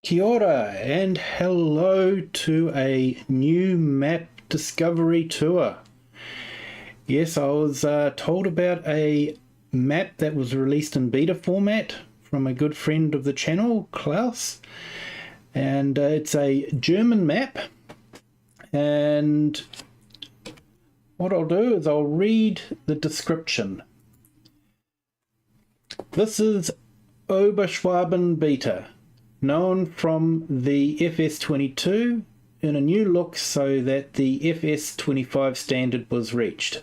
Kia ora and hello to a new map discovery tour. Yes, I was told about a map that was released in beta format from a good friend of the channel, Klaus. And it's a German map. And what I'll do is I'll read the description. This is Oberschwaben beta, known from the FS22 in a new look so that the FS25 standard was reached.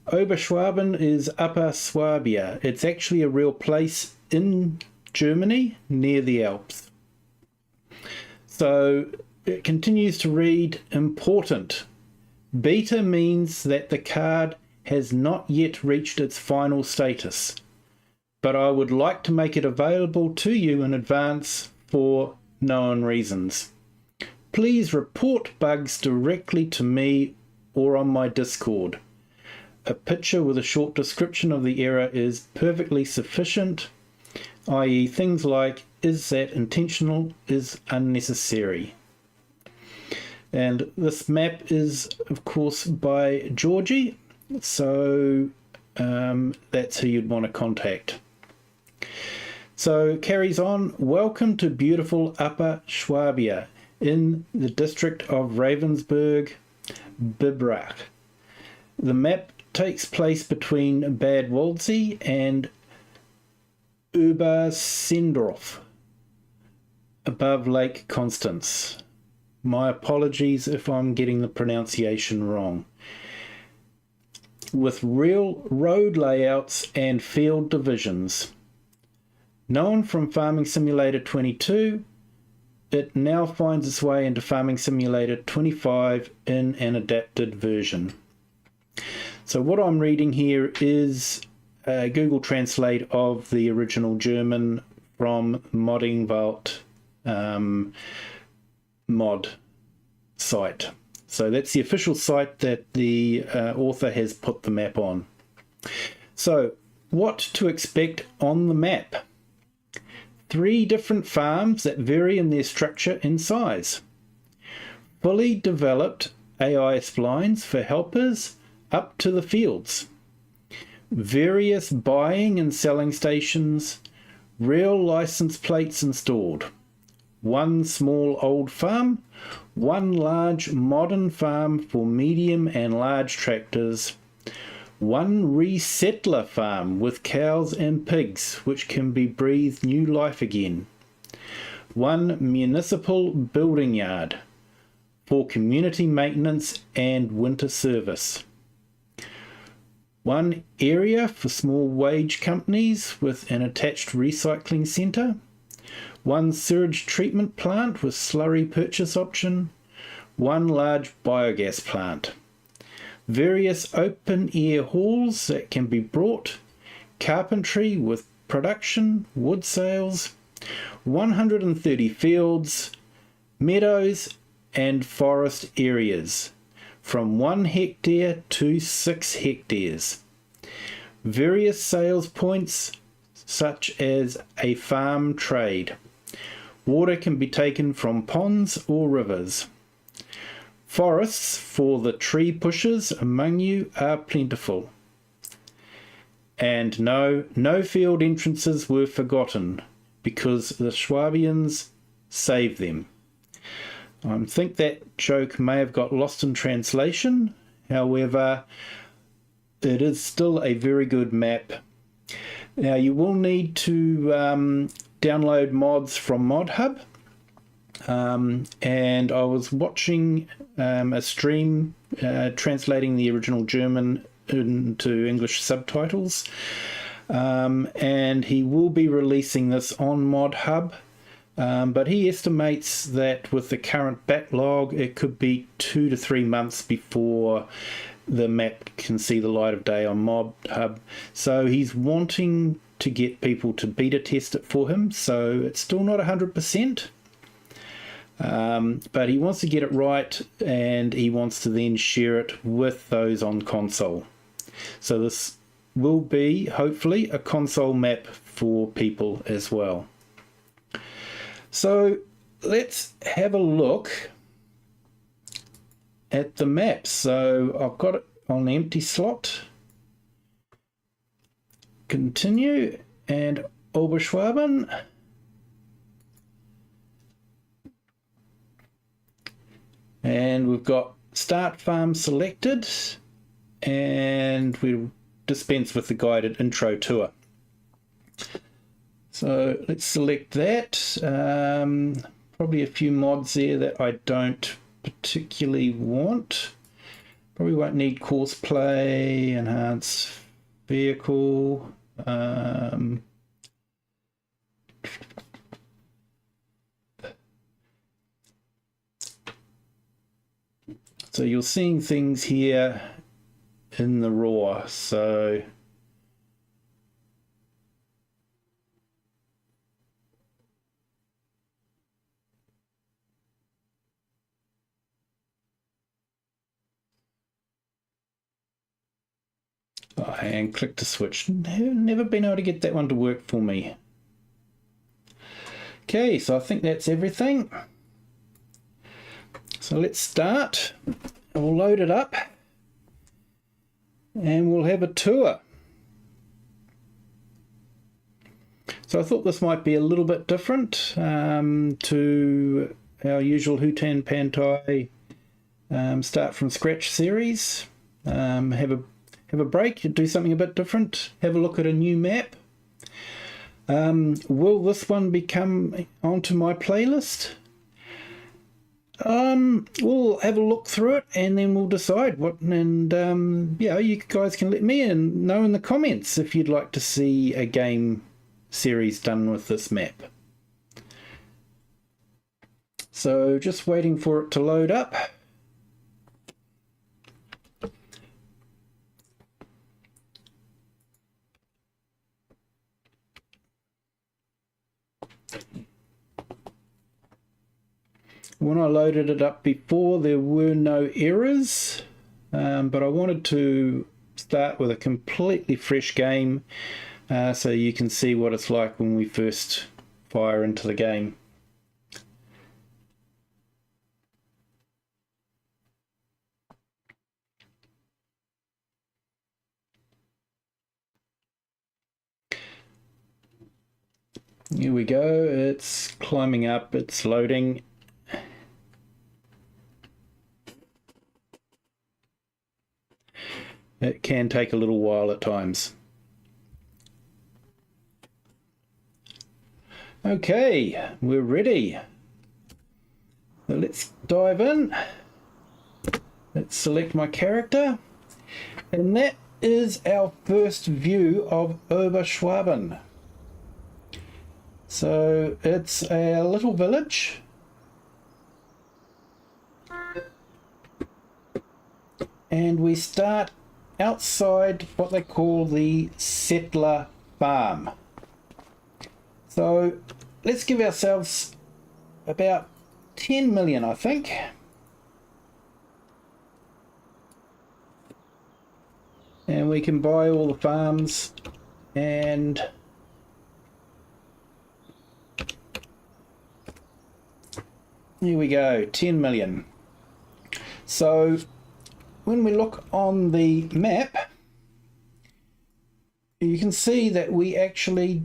Oberschwaben is Upper Swabia. It's actually a real place in Germany near the Alps. So it continues to read important. Beta means that the card has not yet reached its final status, but I would like to make it available to you in advance for known reasons. Please report bugs directly to me or on my Discord. A picture with a short description of the error is perfectly sufficient, i.e. things like, is that intentional, is unnecessary. And this map is, of course, by Jogi, so that's who you'd want to contact. So carries on. Welcome to beautiful Upper Swabia in the district of Ravensburg, Biberach. The map takes place between Bad Waldsee and Obersendorf, above Lake Constance. My apologies if I'm getting the pronunciation wrong. With real road layouts and field divisions. Known from Farming Simulator 22, it now finds its way into Farming Simulator 25 in an adapted version. So what I'm reading here is a Google Translate of the original German from Modding Vault mod site. So that's the official site that the author has put the map on. So what to expect on the map? 3 different farms that vary in their structure and size. Fully developed AI splines for helpers up to the fields. Various buying and selling stations. Real license plates installed. 1 small old farm. 1 large modern farm for medium and large tractors. 1 resettler farm with cows and pigs, which can be breathed new life again. 1 municipal building yard for community maintenance and winter service. 1 area for small wage companies with an attached recycling centre. 1 sewage treatment plant with slurry purchase option. 1 large biogas plant. Various open-air halls that can be brought, carpentry with production, wood sales, 130 fields, meadows and forest areas, from 1 hectare to 6 hectares. Various sales points such as a farm trade. Water can be taken from ponds or rivers. Forests for the tree pushers among you are plentiful. And no field entrances were forgotten, because the Swabians saved them. I think that joke may have got lost in translation. However, it is still a very good map. Now you will need to download mods from ModHub. And I was watching a stream translating the original German into English subtitles, and he will be releasing this on ModHub, but he estimates that with the current backlog it could be 2 to 3 months before the map can see the light of day on ModHub. So he's wanting to get people to beta test it for him, so it's still not 100%. But he wants to get it right, and he wants to then share it with those on console. So this will be, hopefully, a console map for people as well. So let's have a look at the map. So I've got it on the empty slot. Continue and Oberschwaben. And we've got start farm selected, and we'll dispense with the guided intro tour. So let's select that. Probably a few mods there that I don't particularly want. Probably won't need course play, enhance vehicle. So you're seeing things here in the raw. So and click to switch. Never been able to get that one to work for me. Okay, so I think that's everything. So let's start. We'll load it up and we'll have a tour. So I thought this might be a little bit different to our usual Hutan Pantai start from scratch series. Have a break, do something a bit different, have a look at a new map. Will this one become onto my playlist? We'll have a look through it and then we'll decide what, and yeah, you guys can let me know in the comments if you'd like to see a game series done with this map. So just waiting for it to load up. When I loaded it up before, there were no errors, but I wanted to start with a completely fresh game so you can see what it's like when we first fire into the game. Here we go, it's climbing up, it's loading. It can take a little while at times. Okay, we're ready. So let's dive in. Let's select my character. And that is our first view of Oberschwaben. So it's a little village. And we start outside what they call the settler farm. So let's give ourselves about 10 million, I think. And we can buy all the farms, and here we go, 10 million. So when we look on the map, you can see that we actually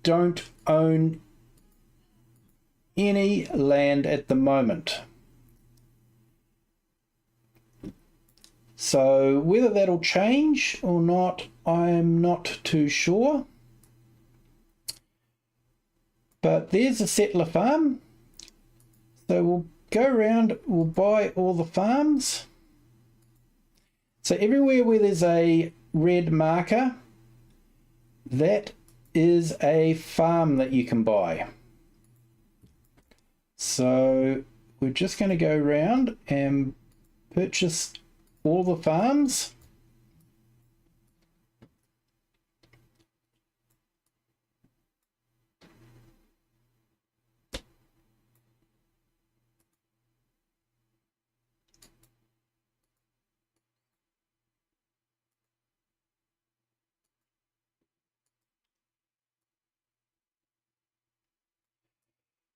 don't own any land at the moment. So whether that'll change or not, I'm not too sure. But there's a settler farm. So we'll go around, we'll buy all the farms. So everywhere where there's a red marker, that is a farm that you can buy. So we're just going to go around and purchase all the farms.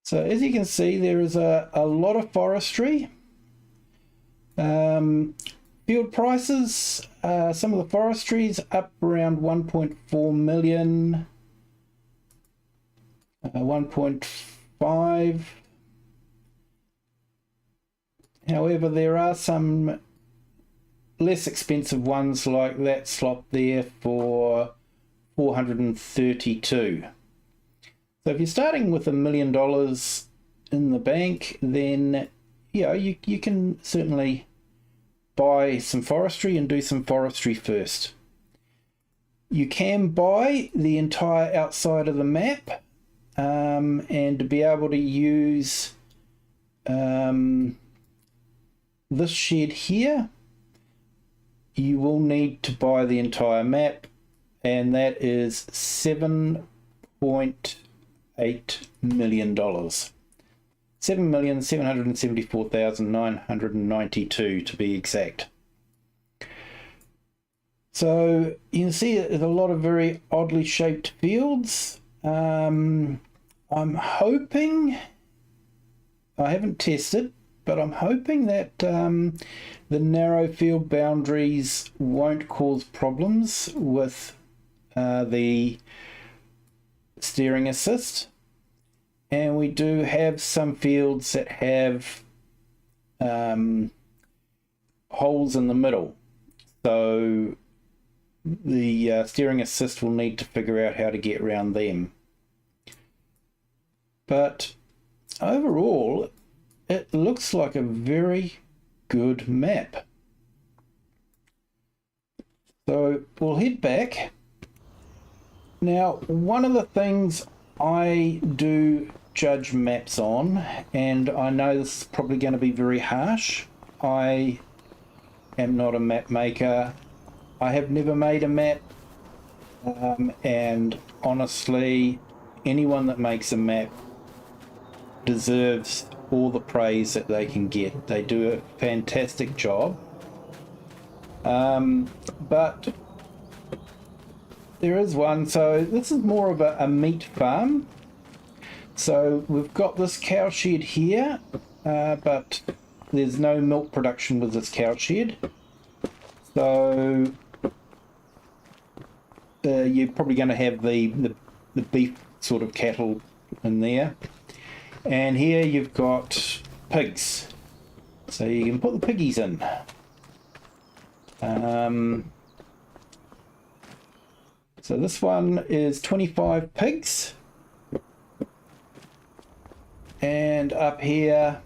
So as you can see, there is a lot of forestry. Field prices, some of the forestry is up around 1.4 million, 1.5. However, there are some less expensive ones like that slot there for 432. So if you're starting with $1 million in the bank, then you can certainly buy some forestry and do some forestry first. You can buy the entire outside of the map, and to be able to use this shed here, you will need to buy the entire map, and that is $7.8 million. $7,774,992 to be exact. So you can see there's a lot of very oddly shaped fields. I'm hoping, I haven't tested, but I'm hoping that the narrow field boundaries won't cause problems with the steering assist. And we do have some fields that have holes in the middle. So the steering assist will need to figure out how to get around them. But overall, it looks like a very good map. So we'll head back. Now, one of the things I do judge maps on, and I know this is probably going to be very harsh. I am not a map maker. I have never made a map, and honestly, anyone that makes a map deserves all the praise that they can get. They do a fantastic job. But there is one. So this is more of a meat farm. So we've got this cow shed here, but there's no milk production with this cow shed. So you're probably going to have the beef sort of cattle in there. And here you've got pigs. So you can put the piggies in. So this one is 25 pigs. And up here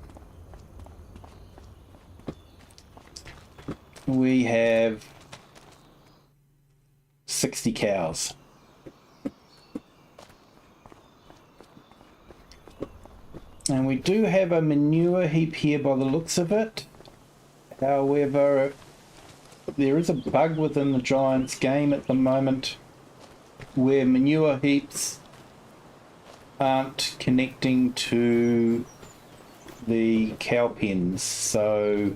we have 60 cows. And we do have a manure heap here by the looks of it. However, there is a bug within the Giants game at the moment where manure heaps aren't connecting to the cow pens. So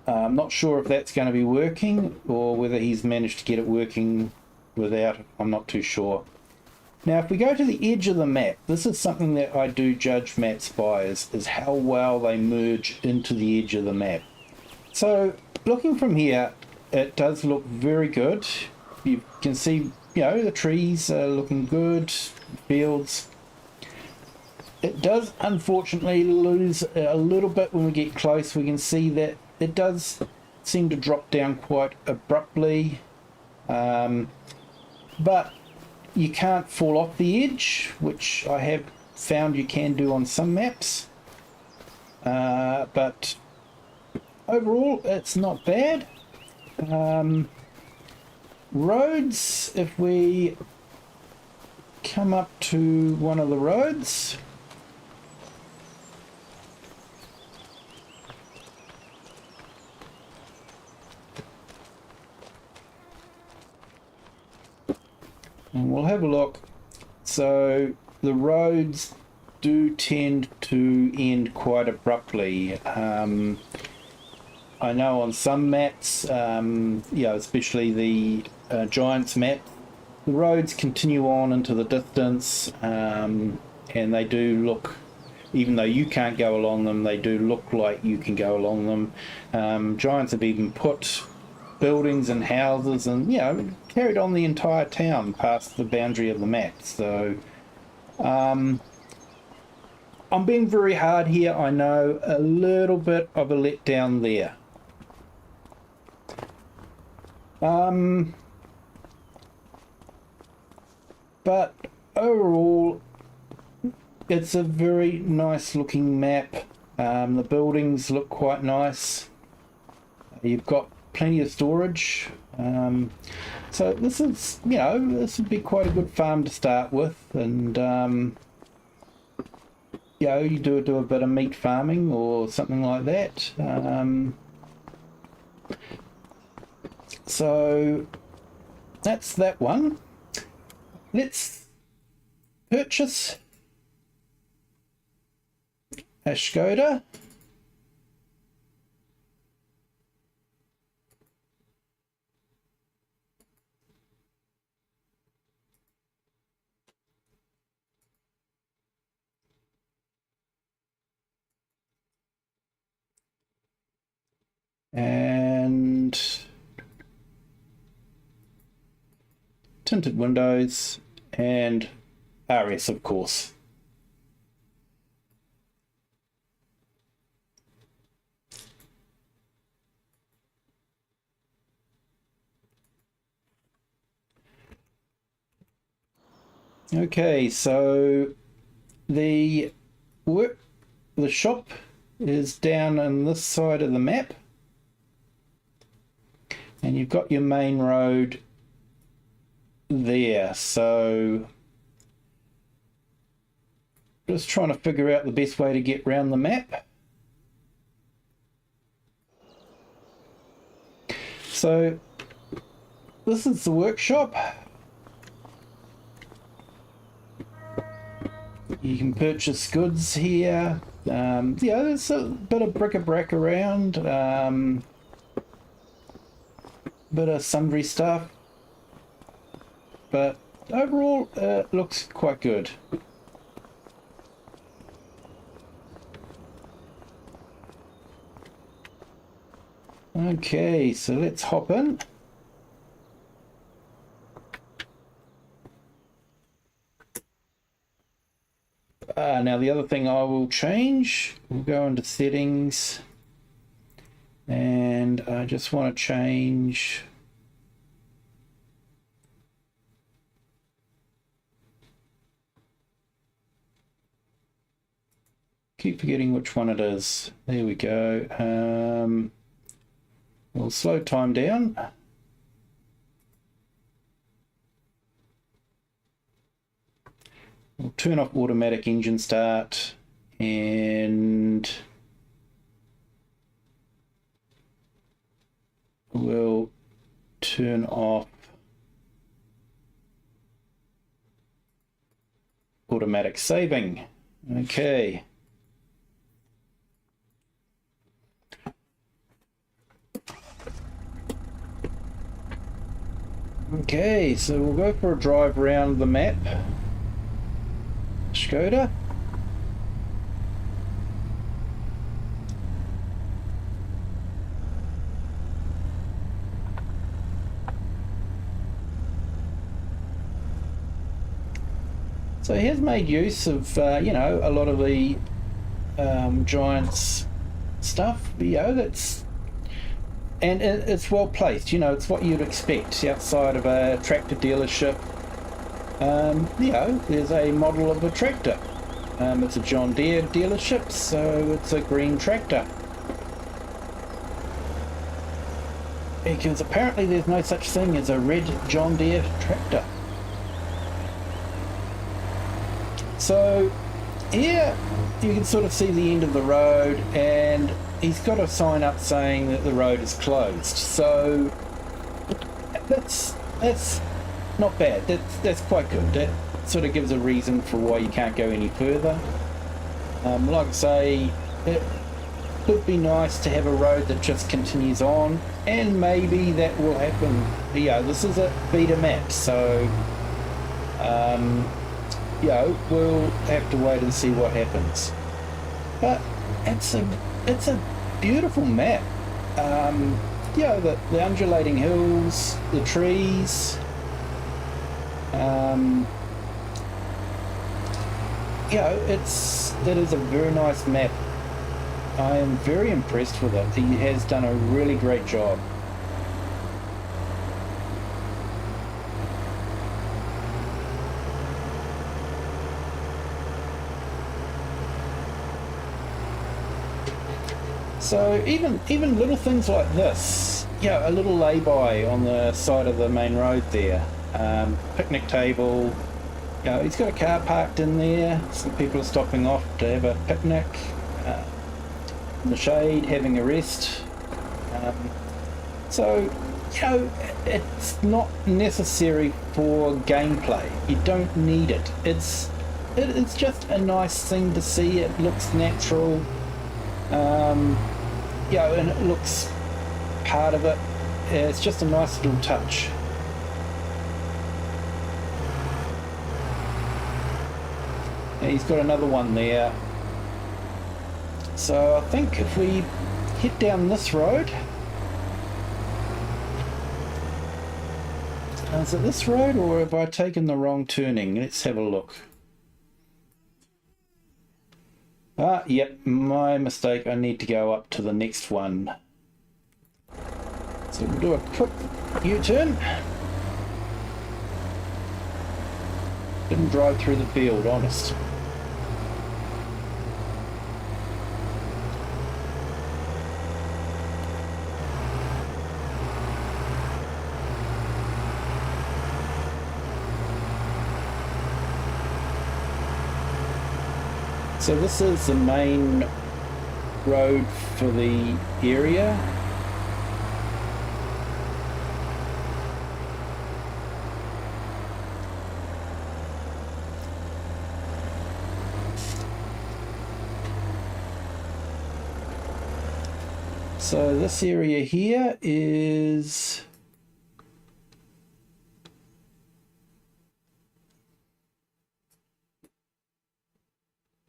I'm not sure if that's going to be working or whether he's managed to get it working without. I'm not too sure. Now, if we go to the edge of the map, this is something that I do judge maps by, is how well they merge into the edge of the map. So, looking from here, it does look very good. You can see, the trees are looking good, fields. It does, unfortunately, lose a little bit when we get close. We can see that it does seem to drop down quite abruptly. But you can't fall off the edge, which I have found you can do on some maps. But overall, it's not bad. Roads, if we come up to one of the roads, and we'll have a look. So the roads do tend to end quite abruptly. I know on some maps, especially the Giants map, the roads continue on into the distance. and they do look, even though you can't go along them, they do look like you can go along them. Giants have even put buildings and houses and, you know, carried on the entire town past the boundary of the map. So I'm being very hard here, I know, a little bit of a letdown there. But overall, it's a very nice looking map. The buildings look quite nice. You've got plenty of storage. So this is, you know, this would be quite a good farm to start with. And, you know, you do a bit of meat farming or something like that. So that's that one. Let's purchase a Skoda. And tinted windows and RS, of course. Okay, so the shop is down on this side of the map, and you've got your main road there. So just trying to figure out the best way to get around the map. So this is the workshop. You can purchase goods here. Yeah, there's a bit of bric-a-brac around, bit of sundry stuff, but overall it looks quite good. Okay, so let's hop in. Now the other thing I will change, we'll go into settings, and I just want to change keep forgetting which one it is. There we go. We'll slow time down. We'll turn off automatic engine start, and we'll turn off automatic saving. Okay. Okay, so we'll go for a drive around the map. Skoda. So he has made use of, you know, a lot of the Giants stuff. You know, and it's well placed. You know, it's what you'd expect outside of a tractor dealership. You know, there's a model of a tractor. It's a John Deere dealership, so it's a green tractor. Because apparently there's no such thing as a red John Deere tractor. So here you can sort of see the end of the road, and he's got a sign up saying that the road is closed. So that's not bad. That's quite good. That sort of gives a reason for why you can't go any further. Like I say, it would be nice to have a road that just continues on, and maybe that will happen. Yeah, this is a beta map, so we'll have to wait and see what happens. But it's a beautiful map. The undulating hills, the trees. It is a very nice map. I am very impressed with it. He has done a really great job. So even little things like this, a little lay-by on the side of the main road there, picnic table. He's got a car parked in there. Some people are stopping off to have a picnic in the shade, having a rest. It's not necessary for gameplay. You don't need it. It's just a nice thing to see. It looks natural. And it looks part of it. It's just a nice little touch. He's got another one there. So I think if we head down this road, is it this road or have I taken the wrong turning? Let's have a look. Yep, my mistake. I need to go up to the next one. So we'll do a quick U-turn. Didn't drive through the field, honest. So this is the main road for the area. So this area here is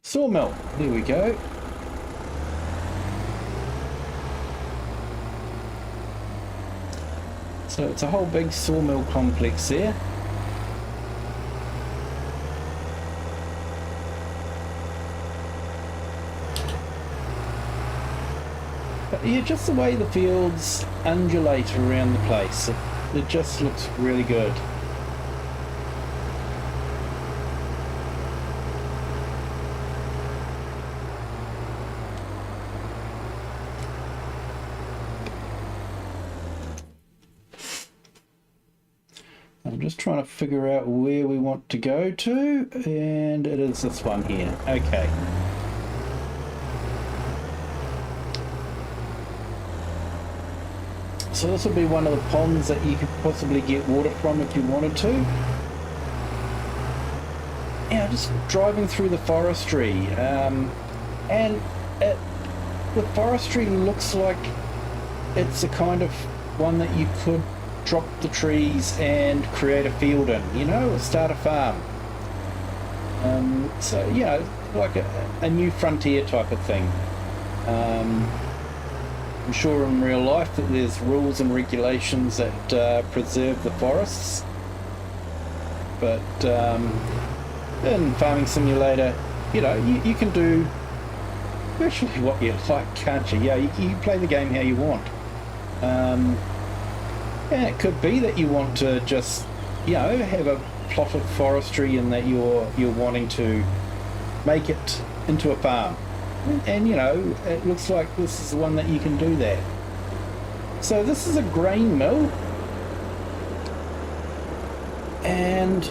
sawmill. There we go. So it's a whole big sawmill complex there. But yeah, just the way the fields undulate around the place, it just looks really good. I'm just trying to figure out where we want to go to, and it is this one here. Okay. So this will be one of the ponds that you could possibly get water from if you wanted to. Yeah, just driving through the forestry, and the forestry looks like it's the kind of one that you could drop the trees and create a field in, or start a farm. So, like a new frontier type of thing. I'm sure in real life that there's rules and regulations that preserve the forests. But in Farming Simulator, you can do virtually what you like, can't you? Yeah, you can play the game how you want. And it could be that you want to just, have a plot of forestry and that you're wanting to make it into a farm. And, it looks like this is the one that you can do that. So this is a grain mill. And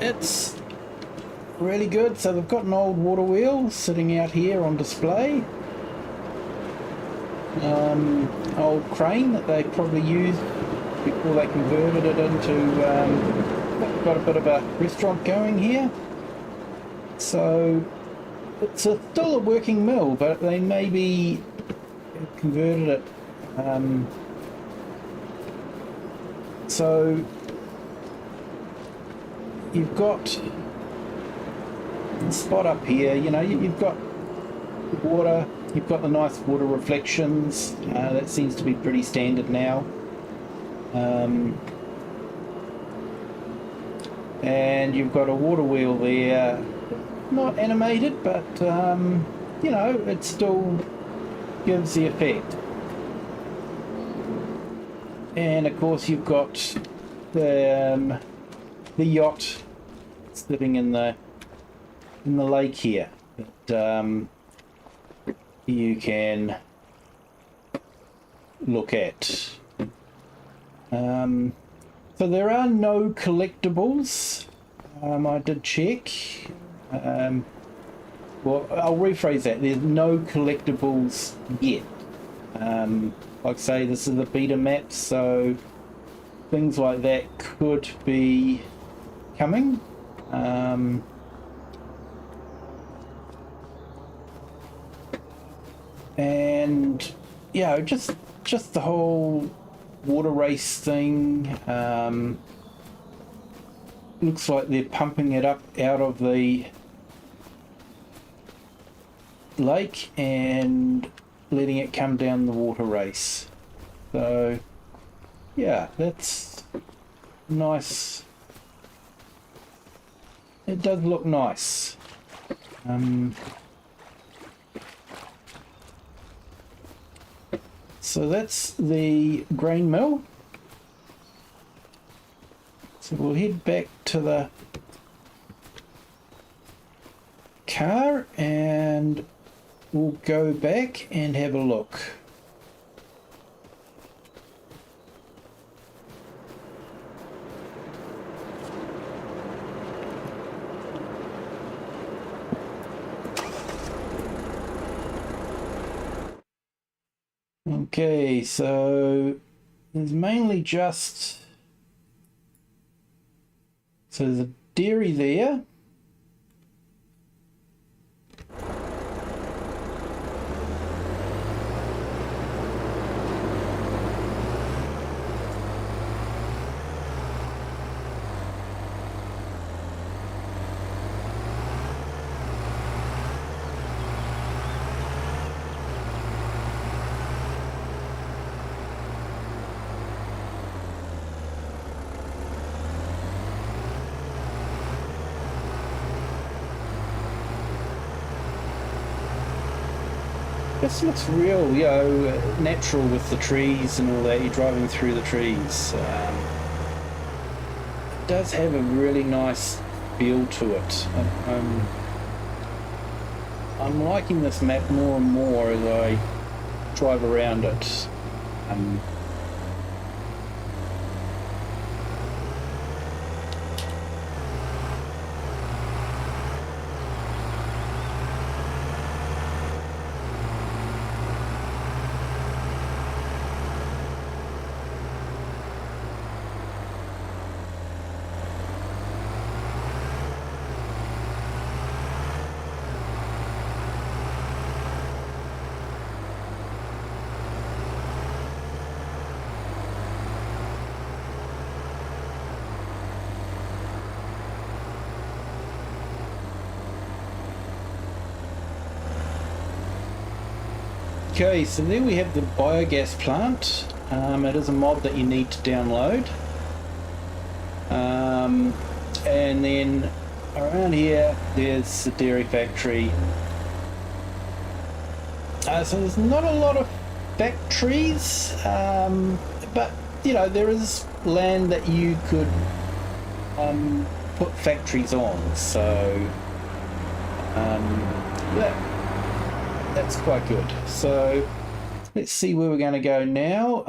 it's really good. So they've got an old water wheel sitting out here on display. Old crane that they probably used before they converted it into got a bit of a restaurant going here. So it's still a working mill, but they maybe converted it. you've got the spot up here, you know, you've got water, you've got the nice water reflections. That seems to be pretty standard now. And you've got a water wheel there, not animated, but you know, it still gives the effect. And of course you've got the yacht sitting in the lake here that you can look at. So there are no collectibles. I did check. Well, I'll rephrase that. There's no collectibles yet. Like I say, this is a beta map, so things like that could be coming. And yeah, just the whole water race thing. Looks like they're pumping it up out of the lake and letting it come down the water race. So yeah, that's nice. It does look nice. So that's the grain mill. So we'll head back to the car and we'll go back and have a look. Okay, so there's mainly just, so there's a dairy there. This looks real, you know, natural with the trees and all that. You're driving through the trees. It does have a really nice feel to it. I'm liking this map more and more as I drive around it. Okay, so there we have the biogas plant. It is a mod that you need to download. And then around here, there's the dairy factory. So there's not a lot of factories, but you know, there is land that you could put factories on. So that's quite good. So let's see where we're going to go now.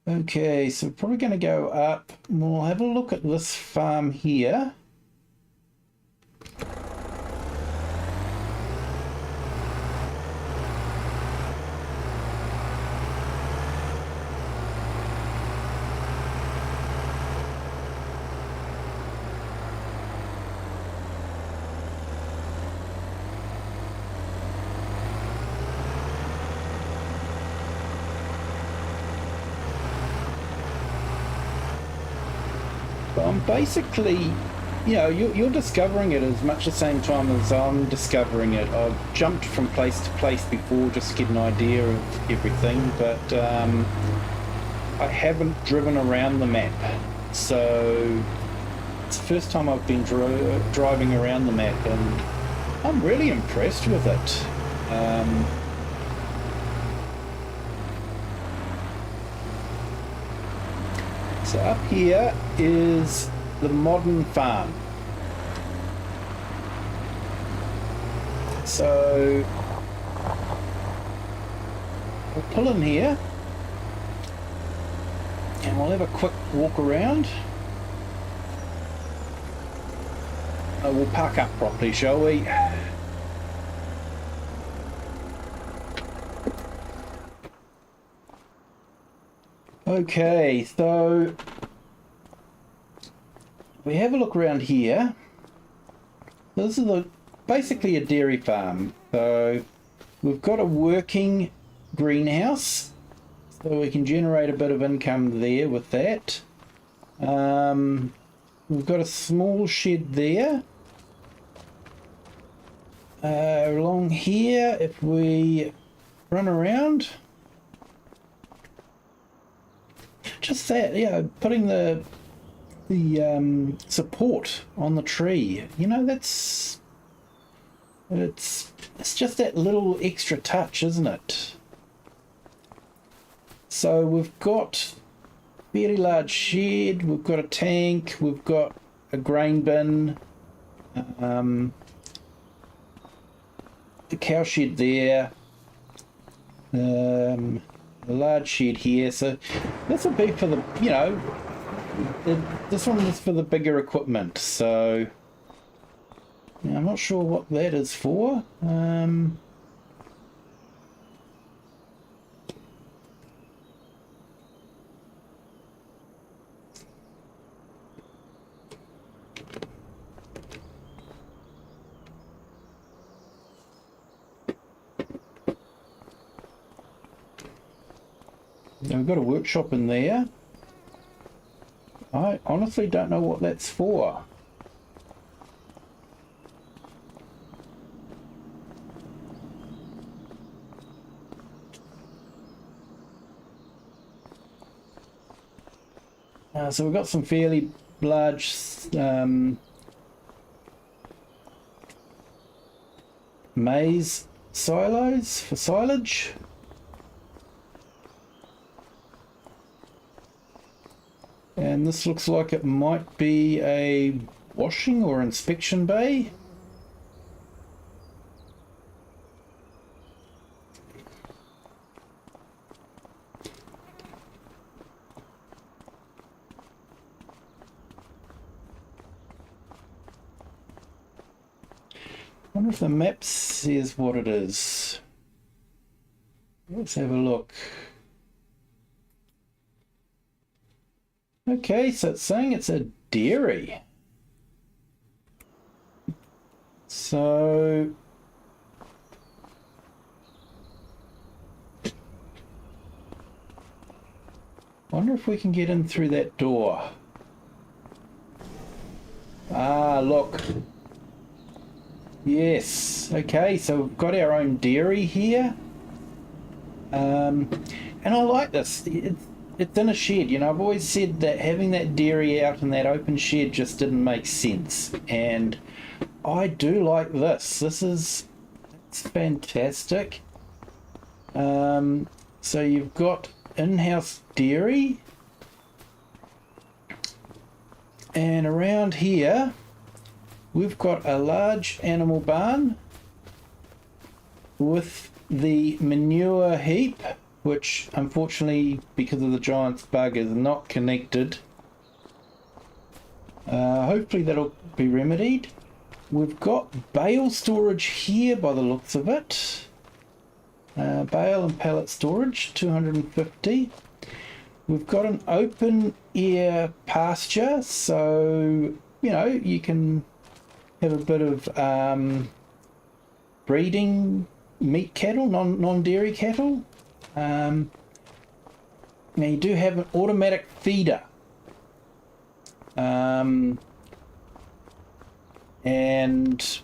Okay, so we're probably going to go up. We'll have a look at this farm here. But I'm basically, you're discovering it as much the same time as I'm discovering it. I've jumped from place to place before just to get an idea of everything, but I haven't driven around the map. So it's the first time I've been driving around the map, and I'm really impressed with it. So up here is the modern farm. So we'll pull in here and we'll have a quick walk around. We'll park up properly, shall we? Okay, so we have a look around here. This is basically a dairy farm. So we've got a working greenhouse, so we can generate a bit of income there with that. We've got a small shed there. Along here, if we run around, just that, putting the support on the tree. It's just that little extra touch, isn't it? So we've got a fairly large shed, we've got a tank, we've got a grain bin, the cow shed there, a large shed here. So this will be for the, this one is for the bigger equipment. So I'm not sure what that is for. We've got a workshop in there. I honestly don't know what that's for. So we've got some fairly large maize silos for silage. And this looks like it might be a washing or inspection bay. I wonder if the map says what it is. Let's have a look. Okay, so it's saying it's a dairy. So wonder if we can get in through that door. Ah, look. Yes. Okay, so we've got our own dairy here. And I like this. It's in a shed. I've always said that having that dairy out in that open shed just didn't make sense. And I do like this. It's fantastic. So you've got in-house dairy. And around here, we've got a large animal barn with the manure heap, which unfortunately, because of the giant's bug, is not connected. Hopefully that'll be remedied. We've got bale storage here by the looks of it. Bale and pallet storage, 250. We've got an open air pasture, so you can have a bit of breeding meat cattle, non-dairy cattle. Now you do have an automatic feeder. and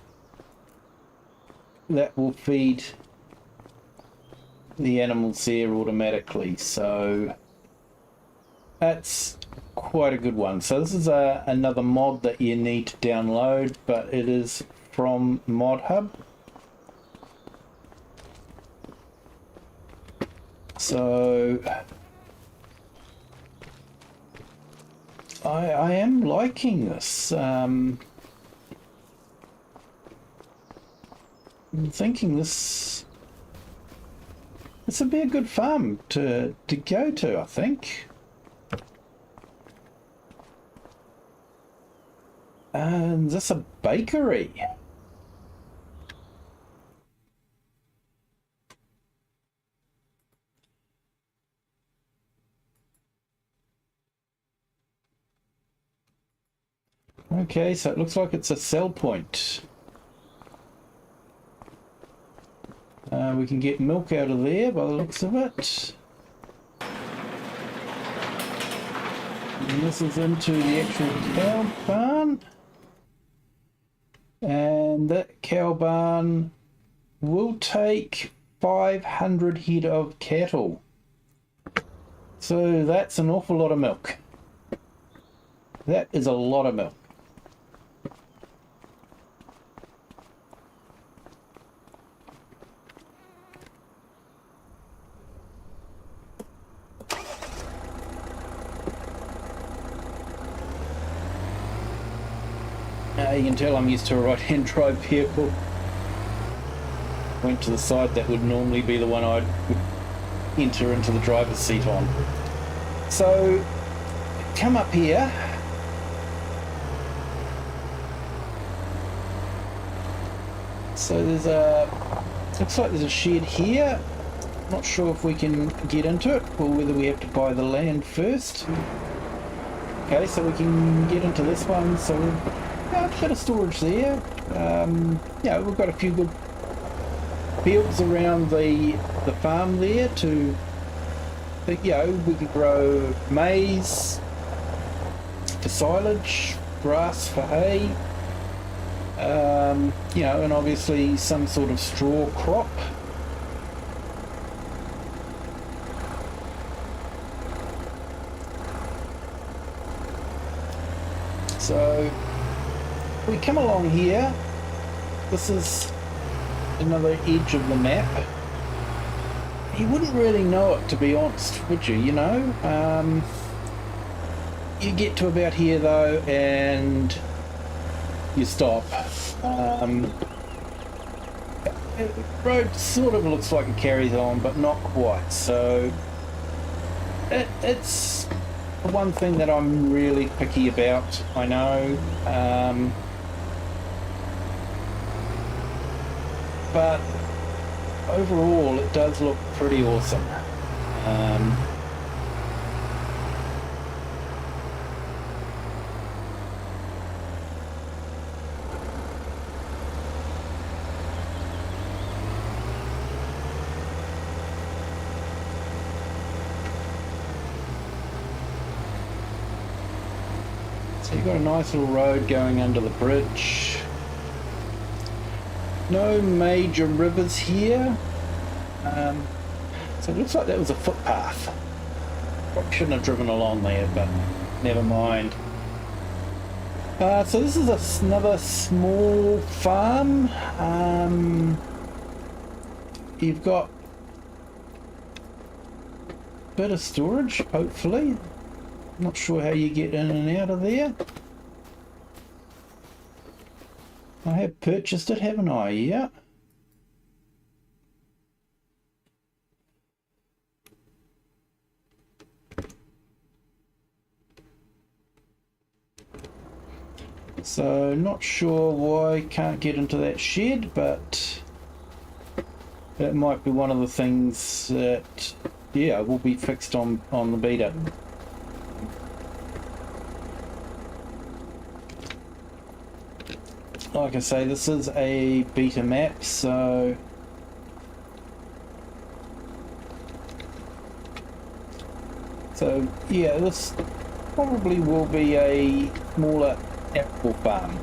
that will feed the animals there automatically. So that's quite a good one. So this is another mod that you need to download, but it is from ModHub. So I am liking this. I'm thinking this would be a good farm to go to, I think. And is this a bakery? Okay, so it looks like it's a sell point. We can get milk out of there by the looks of it. And this is into the actual cow barn. And that cow barn will take 500 head of cattle. So that's an awful lot of milk. That is a lot of milk. You can tell I'm used to a right-hand drive vehicle. Went to the side that would normally be the one I would enter into the driver's seat on. So, come up here. So there's looks like there's a shed here. Not sure if we can get into it or whether we have to buy the land first. Okay, so we can get into this one. So a bit of storage there. Yeah, we've got a few good fields around the farm there to, you know, we could grow maize for silage, grass for hay, you know, and obviously some sort of straw crop. So we come along here. This is another edge of the map. You wouldn't really know it, to be honest, would you? You know, you get to about here though, and you stop. The road sort of looks like it carries on, but not quite. So it's the one thing that I'm really picky about, I know. But overall it does look pretty awesome. So you've got a nice little road going under the bridge. No major rivers here. So it looks like that was a footpath. Probably shouldn't have driven along there, but never mind. So this is another small farm. You've got a bit of storage, hopefully. Not sure how you get in and out of there. I have purchased it, haven't I? Yeah. So, not sure why I can't get into that shed, but that might be one of the things that, yeah, will be fixed on the beta. Like I say, this is a beta map, so yeah, this probably will be a smaller apple farm.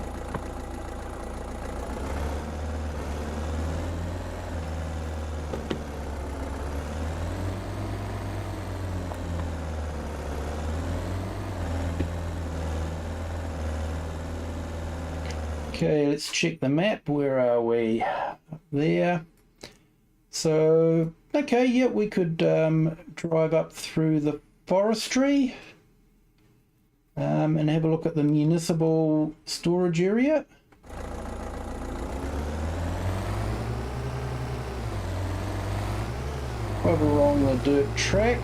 Okay, let's check the map. Where are we? Up there. So, okay, yeah, we could drive up through the forestry and have a look at the municipal storage area. Drive along the dirt track.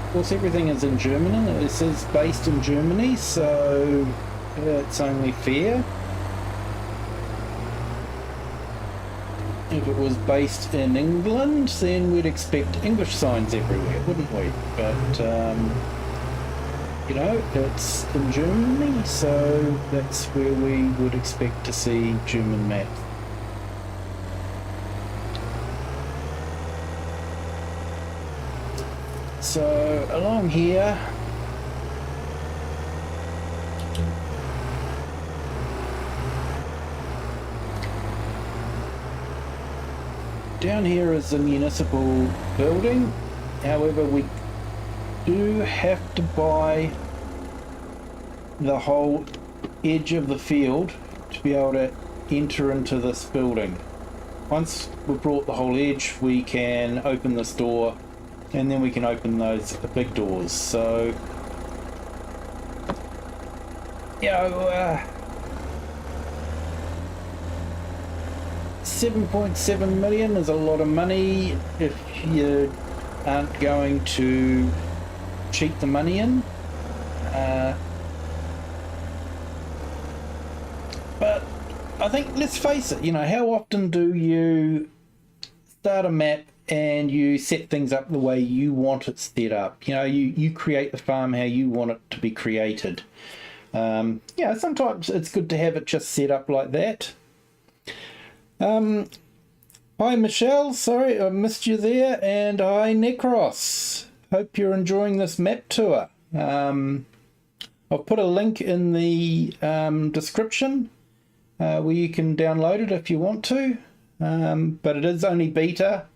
Of course, everything is in German. This is based in Germany, so it's only fair. If it was based in England, then we'd expect English signs everywhere, wouldn't we? But, you know, it's in Germany, so that's where we would expect to see German maps. So along here, down here is the municipal building. However, we do have to buy the whole edge of the field to be able to enter into this building. Once we've brought the whole edge, we can open this door, and then we can open those big doors. So, you know, 7.7 million is a lot of money if you aren't going to cheat the money in. But I think, let's face it, you know, how often do you start a map and you set things up the way you want it set up? You know, you create the farm how you want it to be created. Yeah, sometimes it's good to have it just set up like that. Hi Michelle, sorry I missed you there, and hi Necros. Hope you're enjoying this map tour. I've put a link in the description where you can download it if you want to, but it is only beta.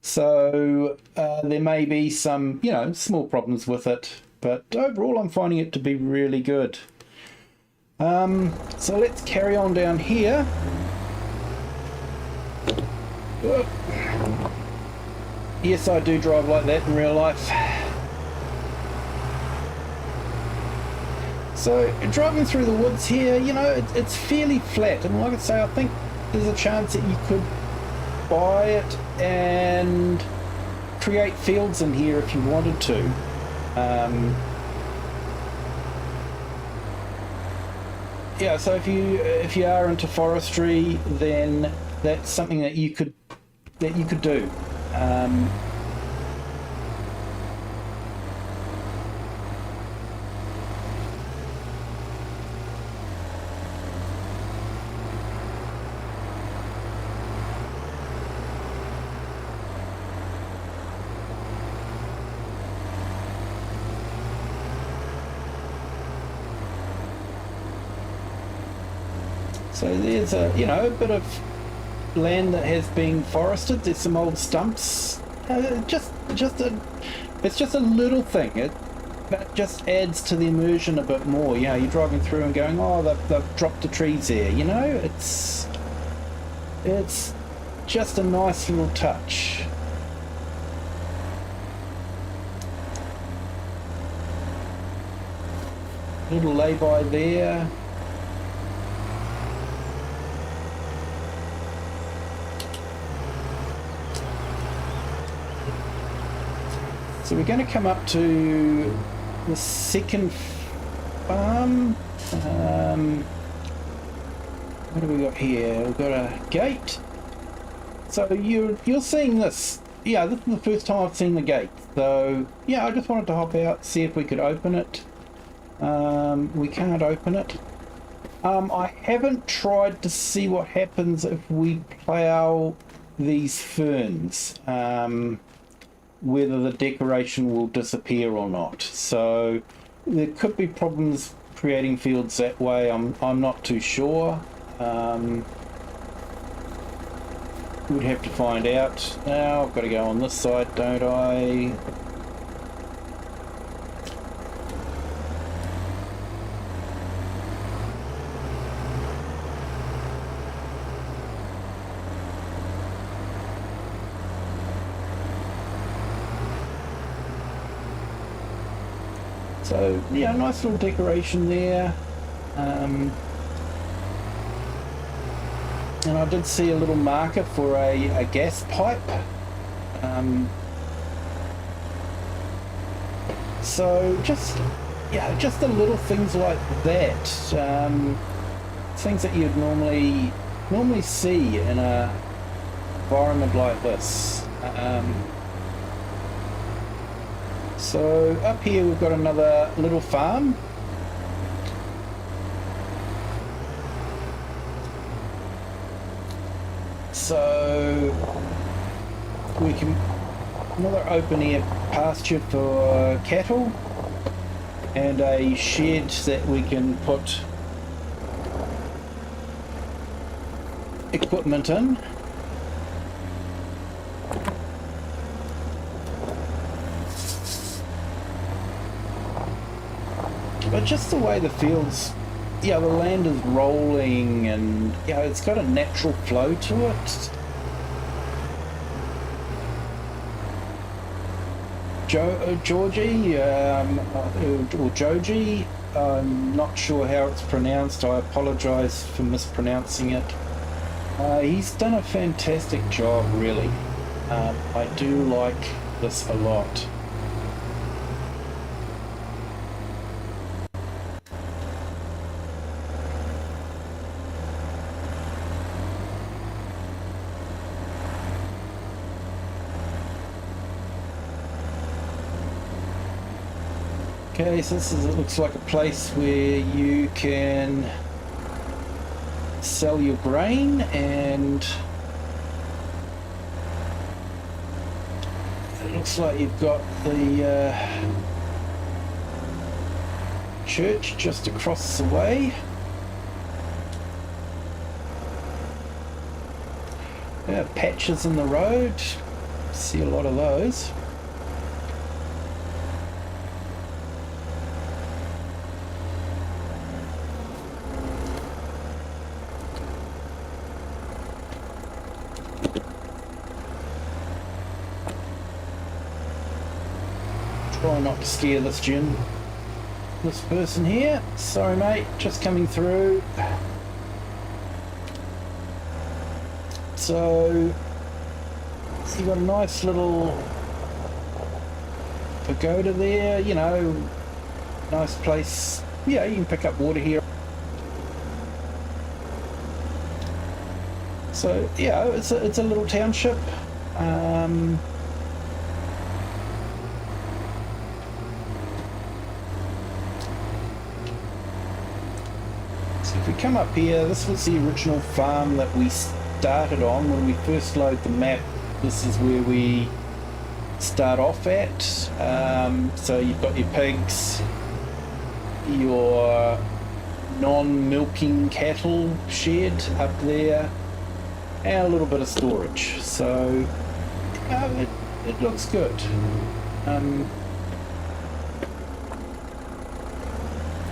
So there may be some, you know, small problems with it, but overall I'm finding it to be really good. So let's carry on down here. Yes, I do drive like that in real life. So driving through the woods here, you know, it's fairly flat, and like I say, I think there's a chance that you could buy it and create fields in here if you wanted to. Yeah, so if you are into forestry, then that's something that you could do. So there's a, you know, a bit of land that has been forested. There's some old stumps. It's just a little thing. That just adds to the immersion a bit more. You know, you're driving through and going, oh, they've dropped the trees there. You know, it's just a nice little touch. Little lay-by there. So we're going to come up to the second farm. What do we got here? We've got a gate. So you're seeing this. Yeah, this is the first time I've seen the gate. So yeah, I just wanted to hop out, see if we could open it. We can't open it. I haven't tried to see what happens if we plough these ferns, whether the decoration will disappear or not. So there could be problems creating fields that way. I'm not too sure. We'd have to find out. Now I've got to go on this side, don't I? So yeah, nice little decoration there. And I did see a little marker for a gas pipe. So just the little things like that, things that you'd normally see in a environment like this. So up here we've got another little farm. So we can another open air pasture for cattle and a shed that we can put equipment in. But just the way the fields, yeah, the land is rolling and yeah, it's got a natural flow to it. Jogi, or Jogi, I'm not sure how it's pronounced. I apologise for mispronouncing it. He's done a fantastic job, really. I do like this a lot. Okay, so this is, it looks like a place where you can sell your grain, and it looks like you've got the church just across the way. Yeah, patches in the road, see a lot of those. Try not to scare this person here. Sorry mate, just coming through. So you've got a nice little pagoda there, you know, nice place. Yeah, you can pick up water here. So yeah, it's a little township. So if we come up here, this was the original farm that we started on when we first load the map. This is where we start off at. So you've got your pigs, your non-milking cattle shed up there, and a little bit of storage. So it looks good.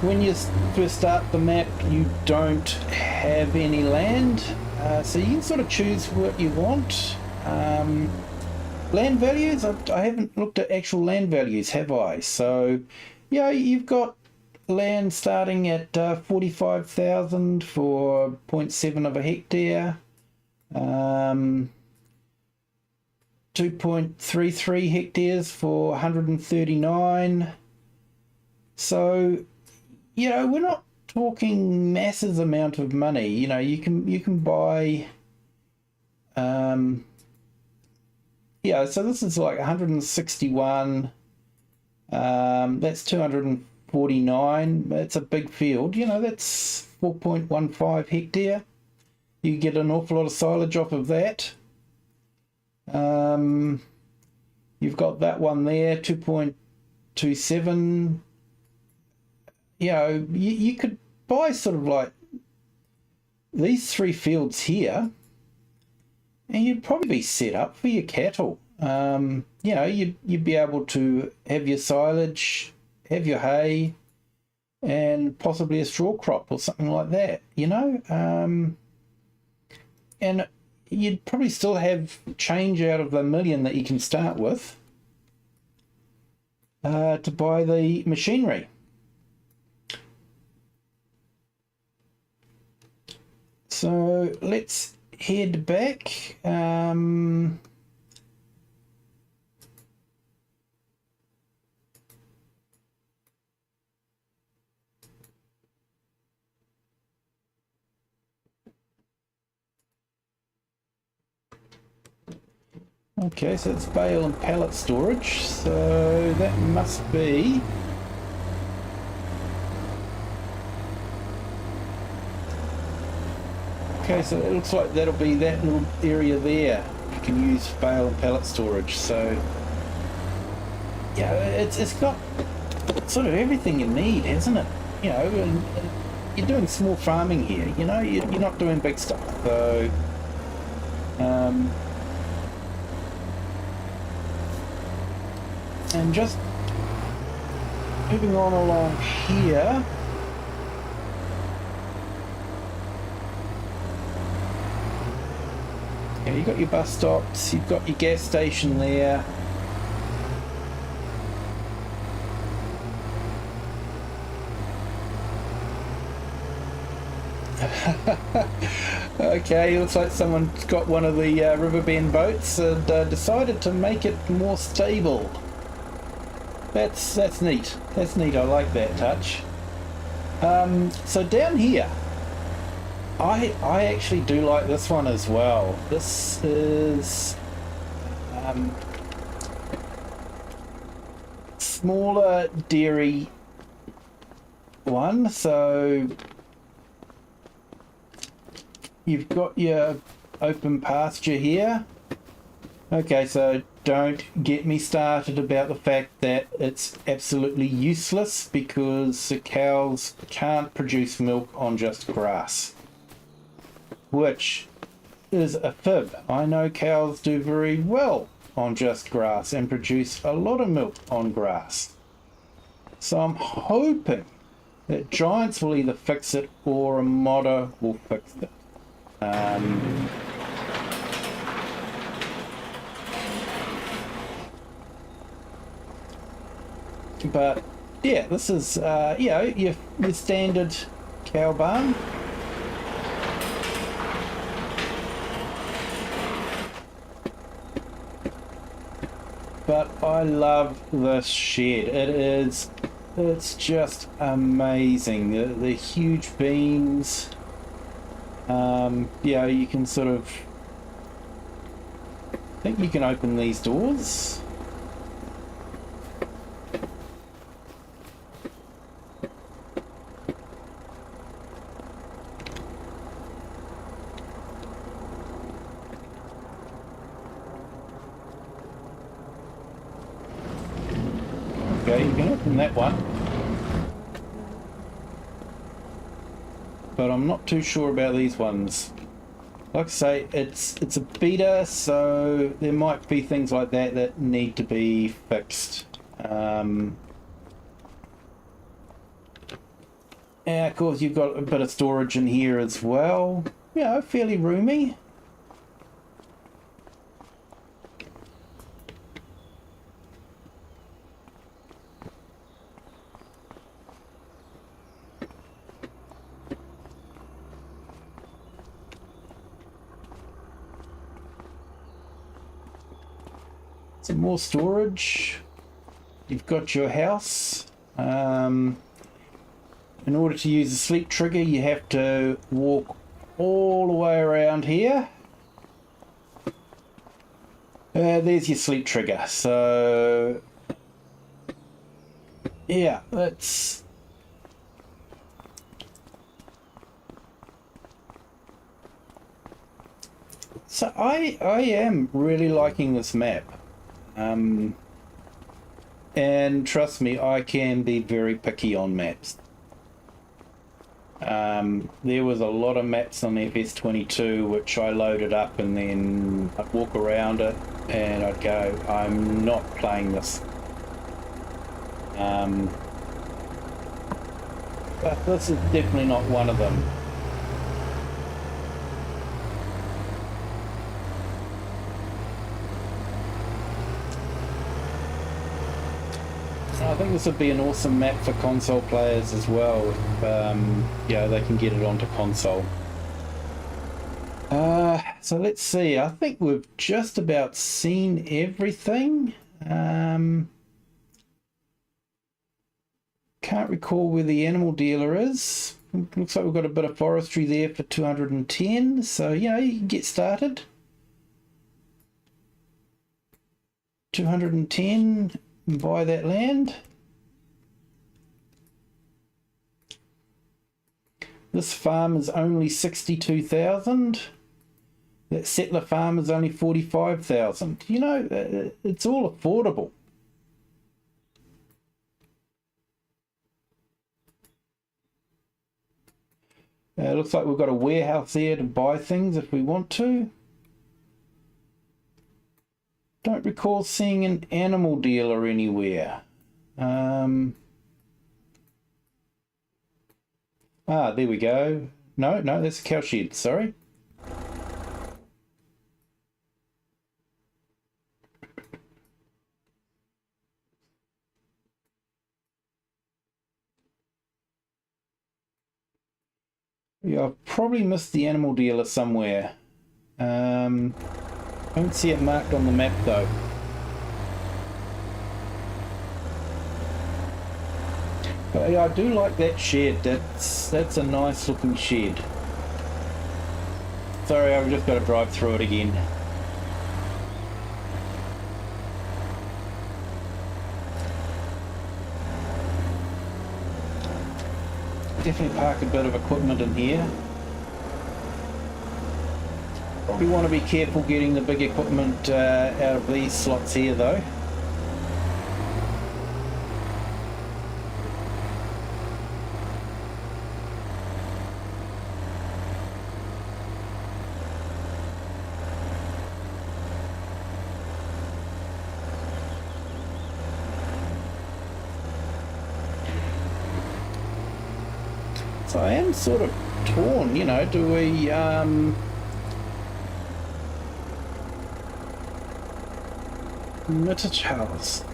When you first start the map, you don't have any land, so you can sort of choose what you want. Land values, I haven't looked at actual land values, have I? So yeah, you've got land starting at 45,000 for 0.7 of a hectare, 2.33 hectares for 139. So, we're not talking massive amount of money. You can buy so this is like 161. That's 249. It's a big field. That's 4.15 hectare. You get an awful lot of silage off of that. You've got that one there, 2.27. You could buy sort of like these 3 fields here, and you'd probably be set up for your cattle. You'd be able to have your silage, have your hay, and possibly a straw crop or something like that, and you'd probably still have change out of the million that you can start with to buy the machinery. So let's head back. Okay, so it's bale and pallet storage, so that must be okay, so it looks like that'll be that little area there. You can use bale and pallet storage. So yeah, it's got sort of everything you need, hasn't it? And you're doing small farming here, you're not doing big stuff. So and just moving on along here, you've got your bus stops, you've got your gas station there. Okay, looks like someone's got one of the riverbend boats and decided to make it more stable. That's neat. That's neat. I like that touch. So down here, I actually do like this one as well. This is smaller dairy one. So you've got your open pasture here. Okay, so don't get me started about the fact that it's absolutely useless because the cows can't produce milk on just grass, which is a fib. I know cows do very well on just grass and produce a lot of milk on grass. So I'm hoping that Giants will either fix it or a modder will fix it. But yeah, this is your standard cow barn. But I love this shed. It's just amazing. The huge beams. You can sort of think you can open these doors. Okay, you can open that one. But I'm not too sure about these ones. Like I say, it's a beta, so there might be things like that need to be fixed. And of course you've got a bit of storage in here as well. Fairly roomy. Some more storage. You've got your house In order to use the sleep trigger, you have to walk all the way around here. There's your sleep trigger. So yeah, that's... So I am really liking this map. And trust me, I can be very picky on maps. There was a lot of maps on FS22 which I loaded up and then I'd walk around it and I'd go, I'm not playing this. But this is definitely not one of them. I think this would be an awesome map for console players as well, if yeah, they can get it onto console. So let's see, I think we've just about seen everything. Can't recall where the animal dealer is. Looks like we've got a bit of forestry there for 210, so you know, you can get started. 210, buy that land. This farm is only 62,000. That settler farm is only 45,000. You know, it's all affordable. Looks like we've got a warehouse there to buy things if we want to. Don't recall seeing an animal dealer anywhere. There we go. No, that's a cow shed, sorry. Yeah, I've probably missed the animal dealer somewhere. Don't see it marked on the map though. But yeah, I do like that shed. That's a nice looking shed. Sorry, I've just got to drive through it again. Definitely park a bit of equipment in here. Probably want to be careful getting the big equipment out of these slots here though. So I am sort of torn, you know, do we Mittich House.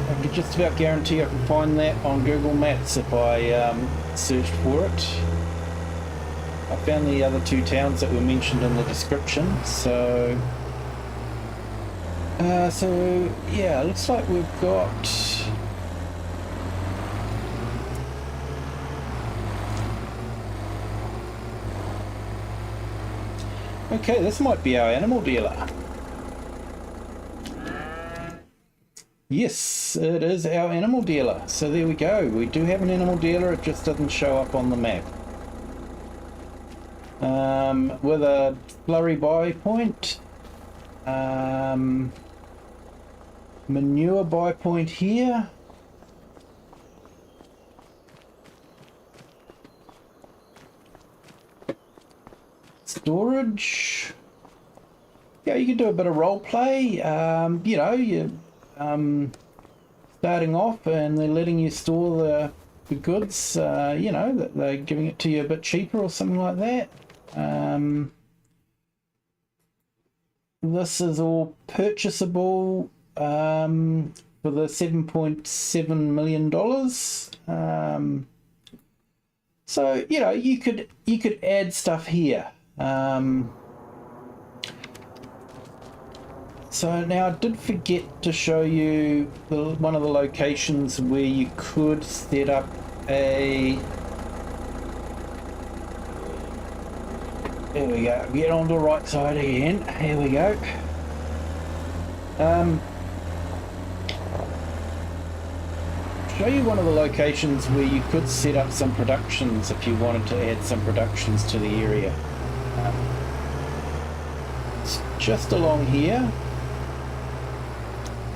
I could just about guarantee I can find that on Google Maps if I searched for it. I found the other two towns that were mentioned in the description, so yeah, looks like we've got okay, this might be our animal dealer. Yes, it is our animal dealer. So there we go. We do have an animal dealer, it just doesn't show up on the map. With a slurry buy point. Manure buy point here. Storage. Yeah, you can do a bit of role play. You know, you're starting off and they're letting you store the goods, you know, that they're giving it to you a bit cheaper or something like that. This is all purchasable for the $7.7 million. So, you know, you could So now I did forget to show you one of the locations where you could set up a... There we go, get on the right side again, here we go. Show you one of the locations where you could set up some productions if you wanted to add some productions to the area. It's just along here,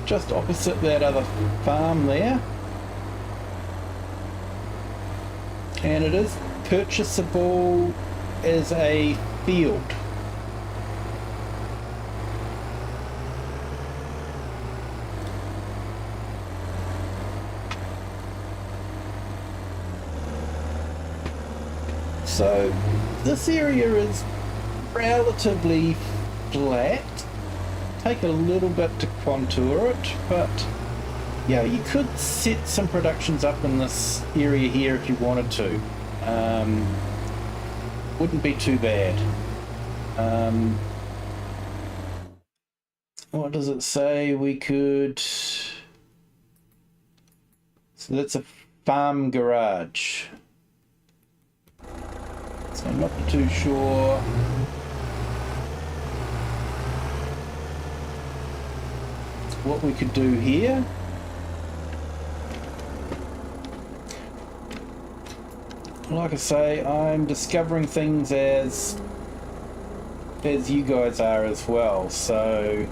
just opposite that other farm there, and it is purchasable as a field. So this area is relatively flat. Take a little bit to contour it, but yeah, you could set some productions up in this area here if you wanted to. Wouldn't be too bad. What does it say? We could... So that's a farm garage. So I'm not too sure what we could do here. Like I say, I'm discovering things as you guys are as well, so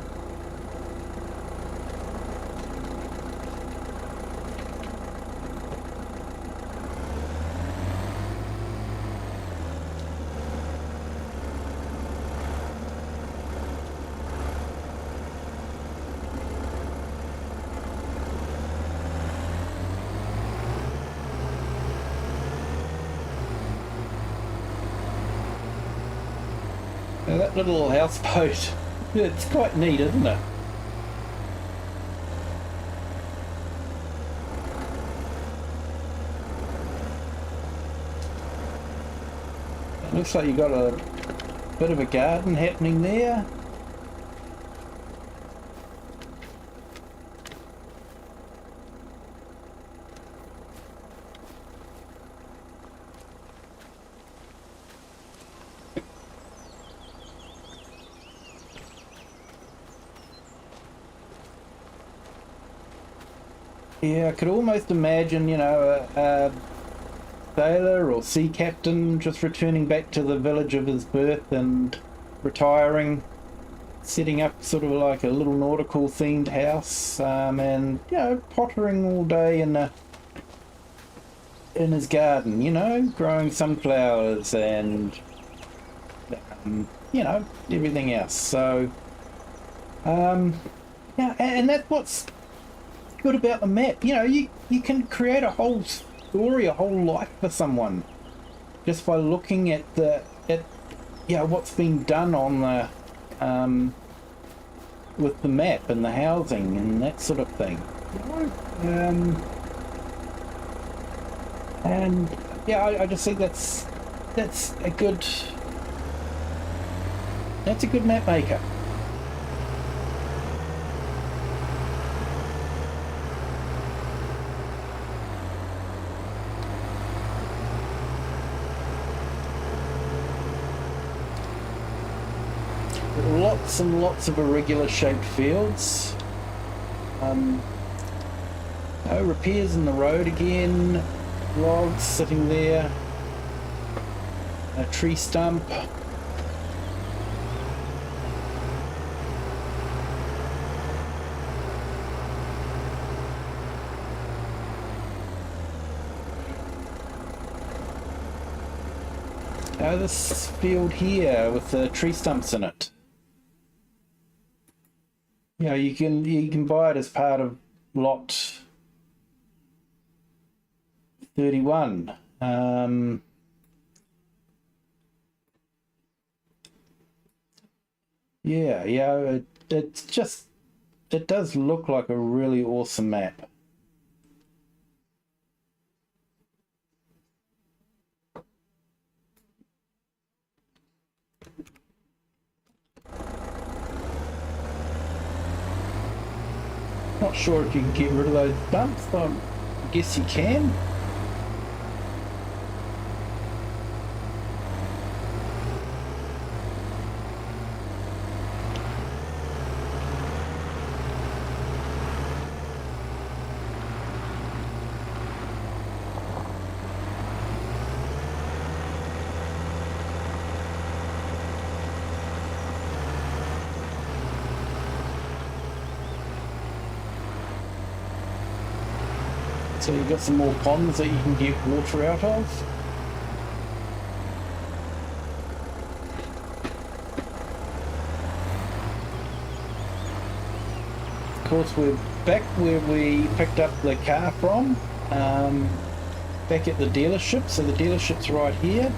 now that little houseboat, it's quite neat, isn't it? It looks like you got a bit of a garden happening there. Yeah, I could almost imagine, you know, a sailor or sea captain just returning back to the village of his birth and retiring, setting up sort of like a little nautical themed house, and, you know, pottering all day in his garden, you know, growing sunflowers and, you know, everything else. So, yeah, and that's what's good about the map. You know, you can create a whole story, a whole life for someone just by looking at you know, what's been done on the with the map and the housing and that sort of thing. And yeah, I just think that's a good map maker. Lots and lots of irregular shaped fields. No repairs in the road again. Logs sitting there. A tree stump. This field here with the tree stumps in it. You know, you can buy it as part of lot 31. Yeah, it's just, it does look like a really awesome map. Not sure if you can get rid of those bumps. I guess you can. So you've got some more ponds that you can get water out of. Of course, we're back where we picked up the car from, back at the dealership. So the dealership's right here.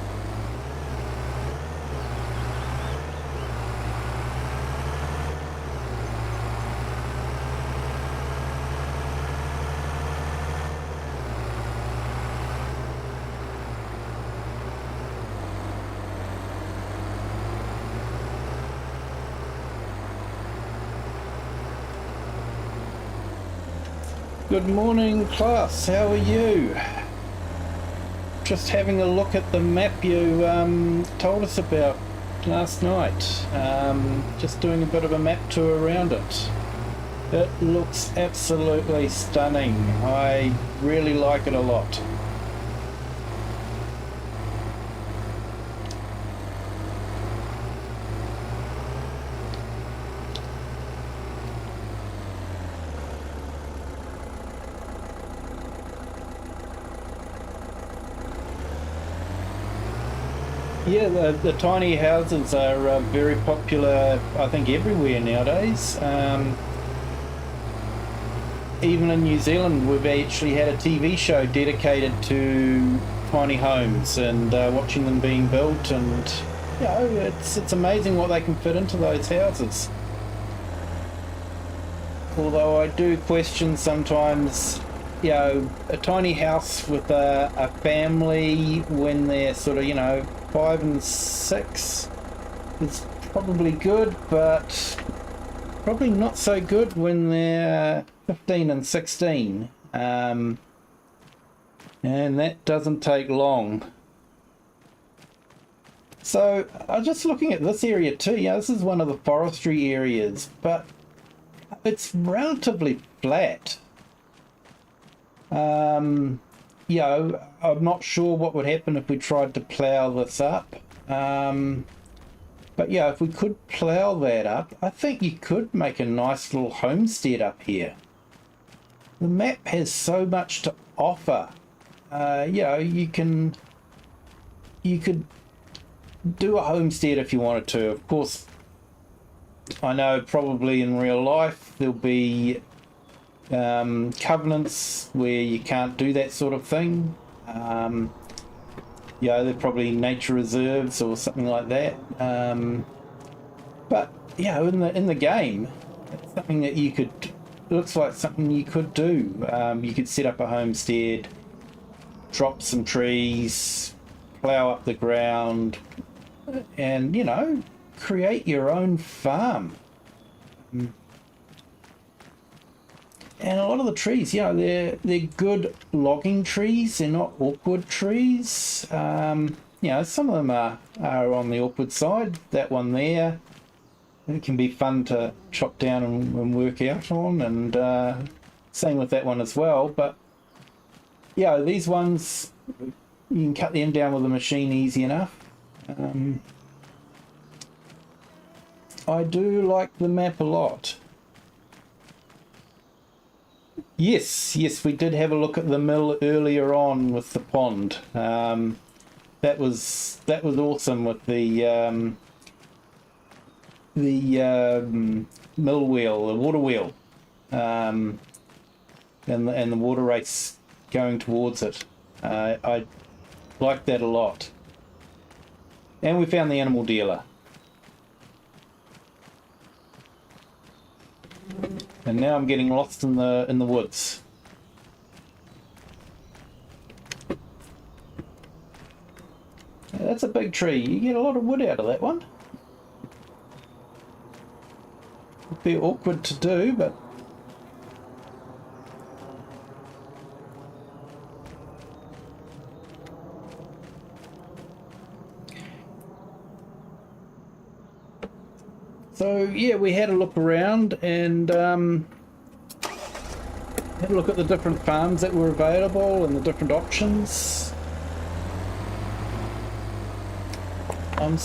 Good morning, class. How are you? Just having a look at the map you told us about last night. Just doing a bit of a map tour around it. It looks absolutely stunning. I really like it a lot. Yeah, the tiny houses are very popular, I think, everywhere nowadays. Even in New Zealand, we've actually had a TV show dedicated to tiny homes and watching them being built, and you know, it's amazing what they can fit into those houses. Although I do question sometimes, you know, a tiny house with a family when they're sort of, you know, 5 and 6 is probably good, but probably not so good when they're 15 and 16. And that doesn't take long. So I'm just looking at this area too. Yeah, this is one of the forestry areas, but it's relatively flat. You know, I'm not sure what would happen if we tried to plough this up. But yeah, if we could plough that up, I think you could make a nice little homestead up here. The map has so much to offer. You know, you could do a homestead if you wanted to. Of course, I know probably in real life there'll be covenants where you can't do that sort of thing. You know, they're probably nature reserves or something like that. But you know, in the game, it's something that you could. It looks like something you could do. You could set up a homestead, drop some trees, plough up the ground, and you know, create your own farm. And a lot of the trees, you know, they're good logging trees. They're not awkward trees. You know, some of them are on the awkward side. That one there, it can be fun to chop down and work out on. And same with that one as well. But yeah, these ones, you can cut them down with a machine easy enough. I do like the map a lot. Yes, we did have a look at the mill earlier on with the pond. That was awesome with the mill wheel, the water wheel, and the water race going towards it. I liked that a lot. And we found the animal dealer. And now I'm getting lost in the woods. That's a big tree. You get a lot of wood out of that one. It'd be awkward to do, but So yeah, we had a look around and had a look at the different farms that were available and the different options. I'm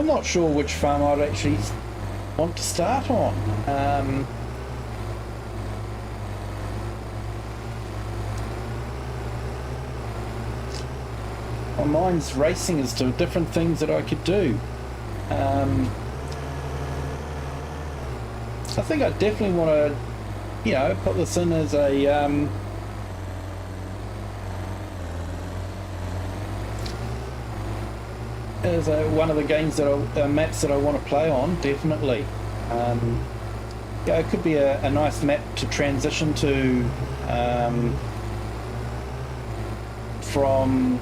not sure which farm I'd actually want to start on. My mind's racing as to different things that I could do. I think I definitely want to, put this in as a one of the games that maps that I want to play on. Definitely. Yeah, it could be a nice map to transition to from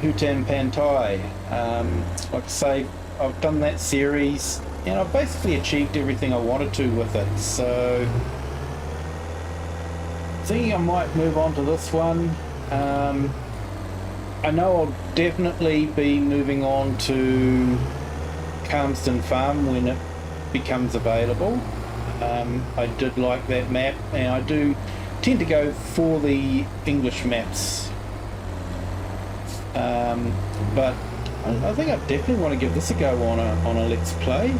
Hutan Pantai. Like I say, I've done that series and I've basically achieved everything I wanted to with it, so thinking I might move on to this one. I know I'll definitely be moving on to Calmston Farm when it becomes available. I did like that map, and I do tend to go for the English maps, but I think I definitely want to give this a go on a Let's Play.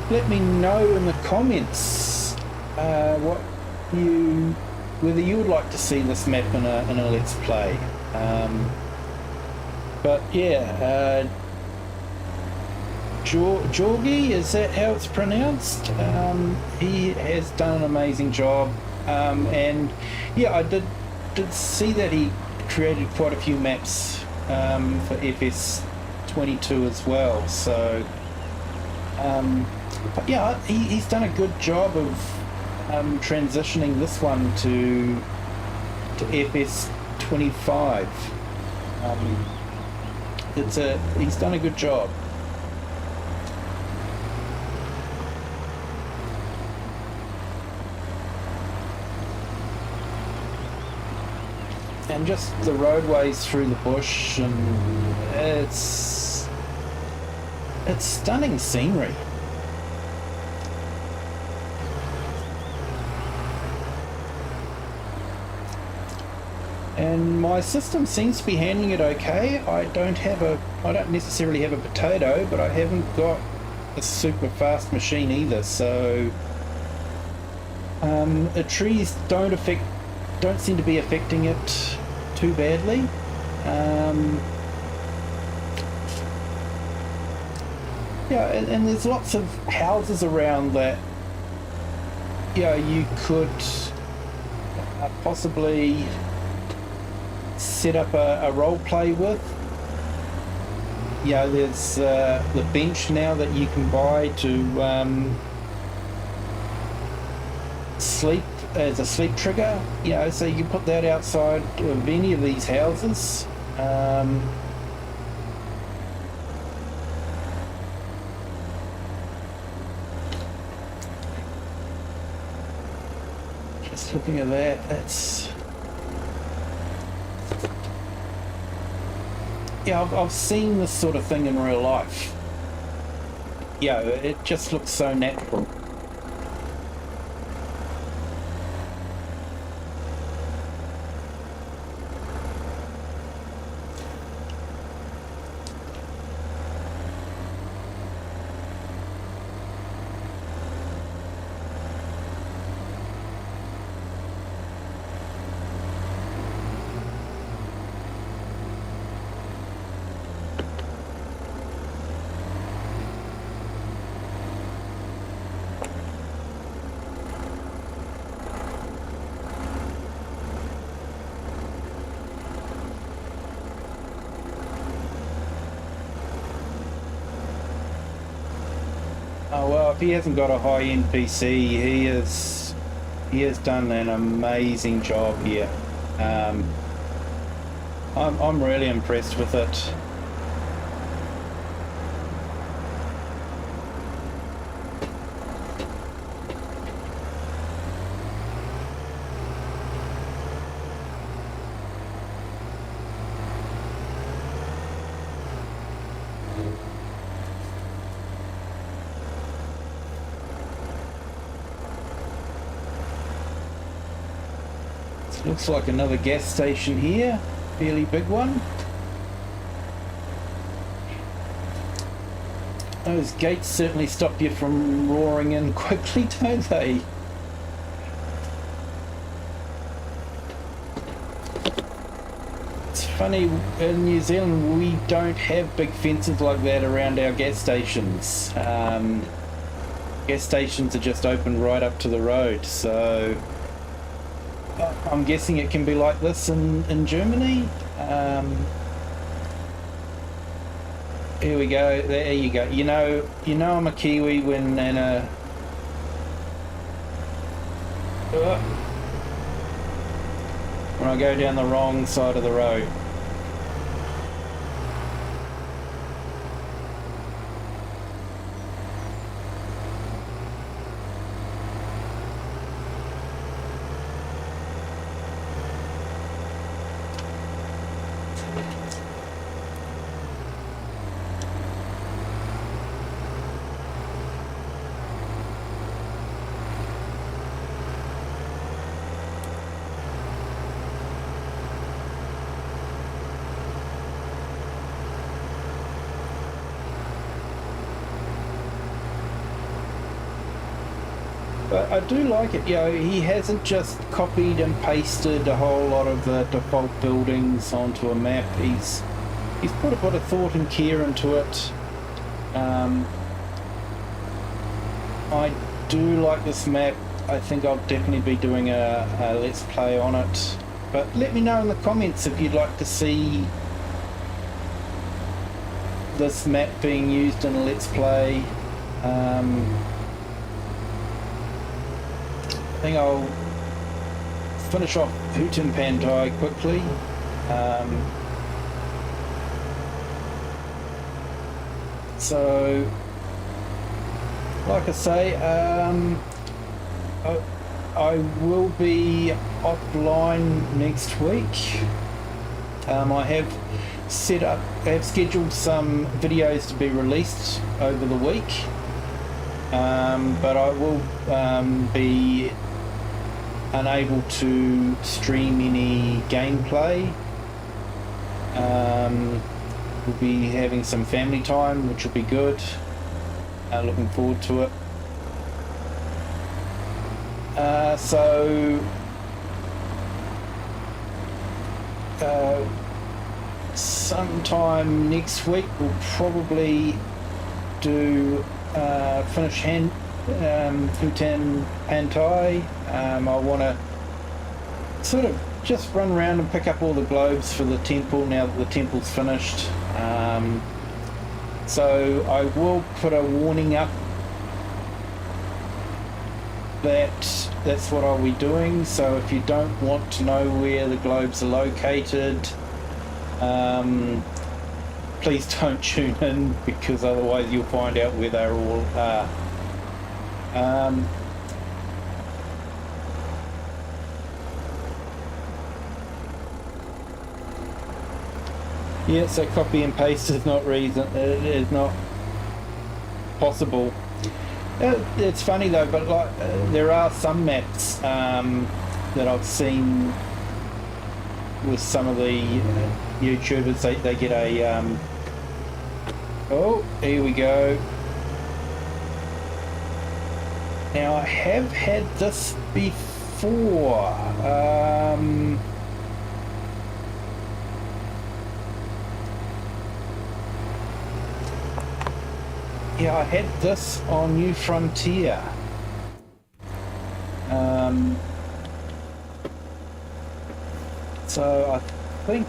Let me know in the comments whether you would like to see this map in a Let's Play. But yeah, Jogi, is that how it's pronounced? He has done an amazing job, and yeah, I did see that he created quite a few maps for FS22 as well. So, but yeah, he's done a good job of transitioning this one to FS25. He's done a good job. And just the roadways through the bush, and it's stunning scenery. And my system seems to be handling it okay. I don't necessarily have a potato, but I haven't got a super fast machine either, so the trees don't seem to be affecting it too badly. Yeah, and there's lots of houses around that you could possibly set up a role play with. There's the bench now that you can buy to sleep as a sleep trigger, so you can put that outside of any of these houses. Just looking at that, I've seen this sort of thing in real life. It just looks so natural. Oh well, if he hasn't got a high-end PC, he has done an amazing job here. I'm really impressed with it. Looks like another gas station here, fairly big one. Those gates certainly stop you from roaring in quickly, don't they? It's funny, in New Zealand we don't have big fences like that around our gas stations. Gas stations are just open right up to the road, so I'm guessing it can be like this in Germany. Here we go. There you go. You know I'm a Kiwi when when I go down the wrong side of the road. But I do like it, he hasn't just copied and pasted a whole lot of the default buildings onto a map. He's put a bit of thought and care into it. I do like this map. I think I'll definitely be doing a let's play on it. But let me know in the comments if you'd like to see this map being used in a let's play. I think I'll finish off Hutin Pantai quickly. So, like I say, I will be offline next week. I have scheduled some videos to be released over the week, but I will be unable to stream any gameplay. We'll be having some family time, which will be good. Looking forward to it. So sometime next week we'll probably do finish Hutan Pantai. I want to sort of just run around and pick up all the globes for the temple now that the temple's finished. So I will put a warning up that that's what I'll be doing. So if you don't want to know where the globes are located, please don't tune in, because otherwise you'll find out where they all are. Yeah, so copy and paste is not possible. It's funny though, but like there are some maps that I've seen with some of the YouTubers. They get a oh, here we go. Now I have had this before. Yeah, I had this on New Frontier. So I think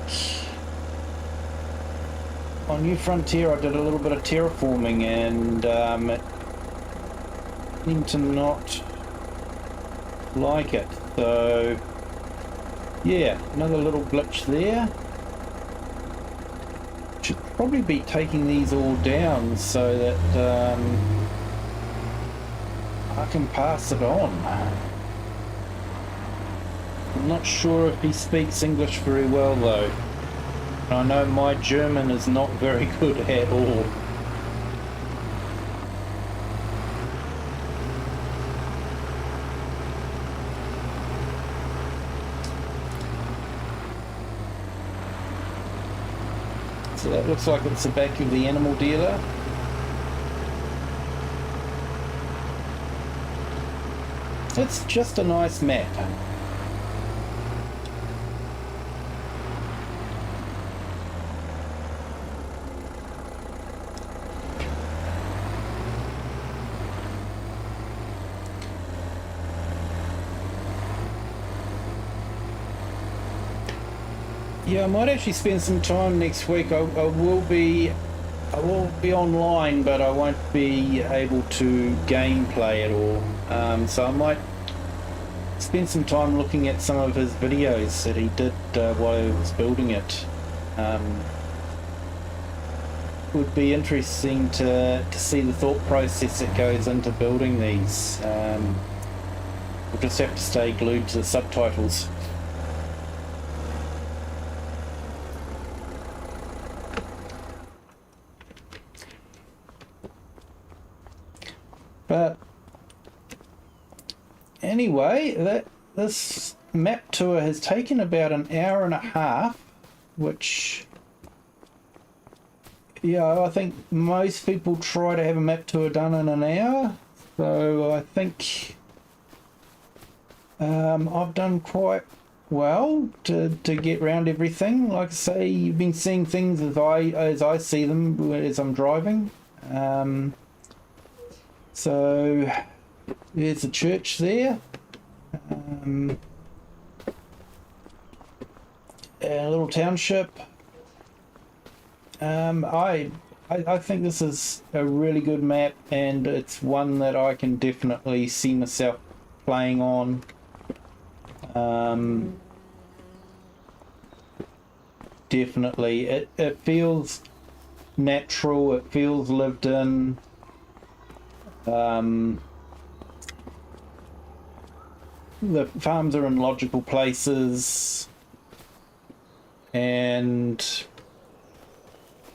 on New Frontier I did a little bit of terraforming, and it seemed to not like it. So yeah, another little glitch there. Should probably be taking these all down so that I can pass it on. I'm not sure if he speaks English very well though. I know my German is not very good at all. So that looks like it's the back of the animal dealer. It's just a nice map. Yeah, I might actually spend some time next week. I will be online, but I won't be able to gameplay at all. So I might spend some time looking at some of his videos that he did while he was building it. Would be interesting to see the thought process that goes into building these. We'll just have to stay glued to the subtitles. But anyway, this map tour has taken about an hour and a half, which, yeah, I think most people try to have a map tour done in an hour. So I think I've done quite well to get around everything. Like I say, you've been seeing things as I see them as I'm driving. So there's a church there, a little township. I think this is a really good map, and it's one that I can definitely see myself playing on. Definitely, it feels natural. It feels lived in. The farms are in logical places, and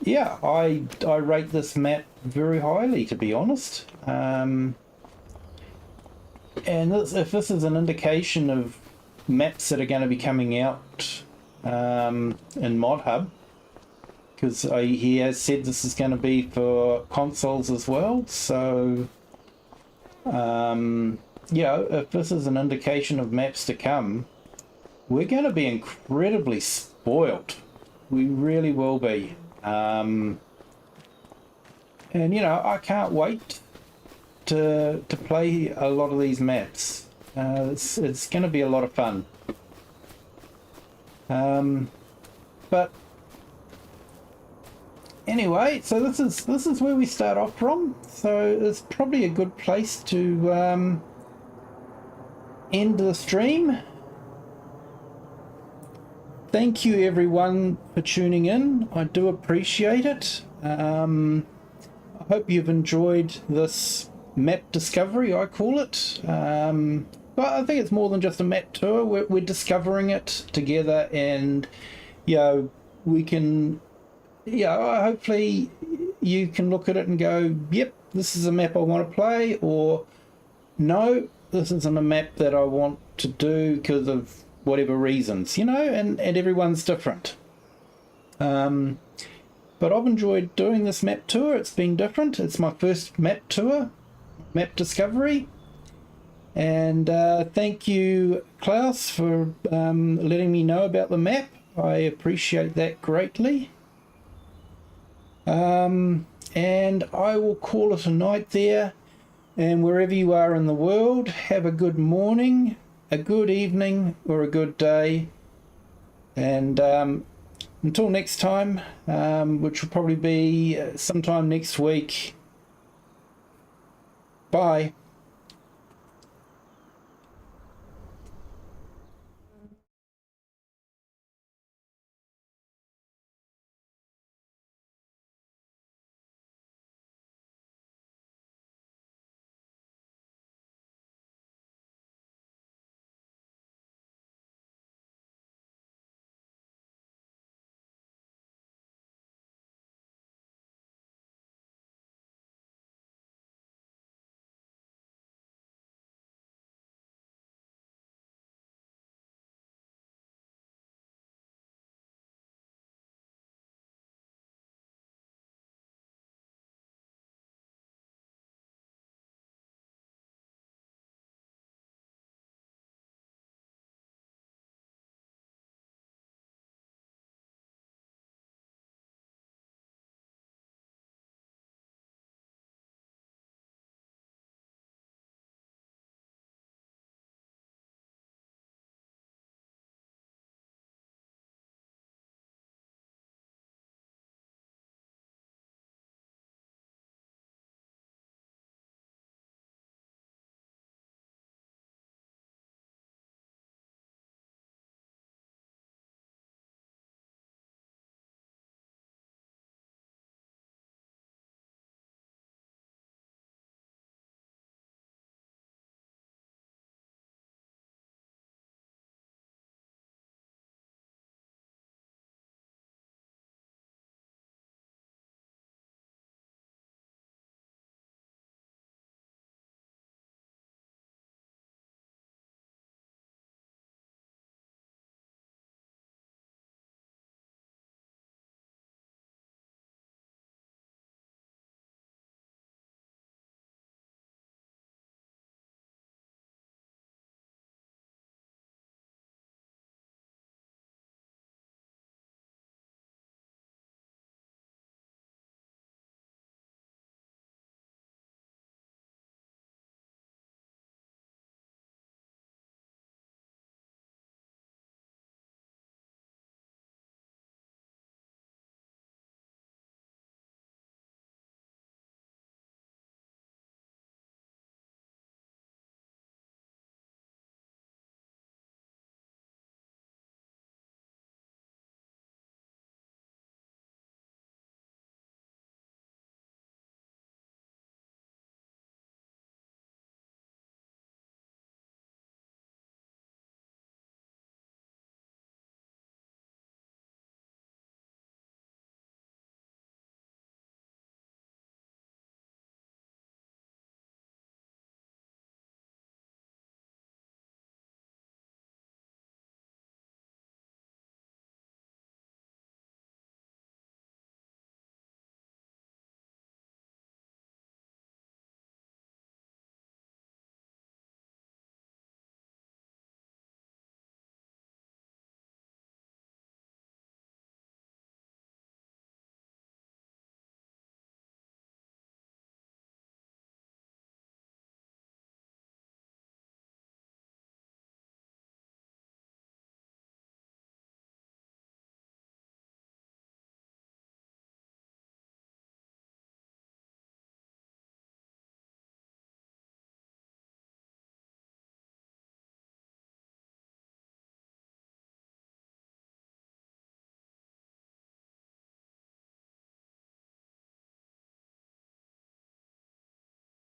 yeah, I rate this map very highly, to be honest. And if this is an indication of maps that are going to be coming out in Mod Hub, because he has said this is going to be for consoles as well, so yeah, if this is an indication of maps to come, we're going to be incredibly spoiled. We really will be. And you know, I can't wait to play a lot of these maps. It's going to be a lot of fun. But anyway, so this is where we start off from. So it's probably a good place to end the stream. Thank you everyone for tuning in. I do appreciate it. I hope you've enjoyed this map discovery, I call it. But I think it's more than just a map tour. We're discovering it together, and you know, we can, yeah, hopefully you can look at it and go, yep, this is a map I want to play, or no, this isn't a map that I want to do because of whatever reasons, you know, and everyone's different. But I've enjoyed doing this map tour. It's been different. It's my first map tour, map discovery. And thank you, Klaus, for letting me know about the map. I appreciate that greatly. And I will call it a night there. And wherever you are in the world, have a good morning, a good evening, or a good day. And until next time, which will probably be sometime next week. Bye.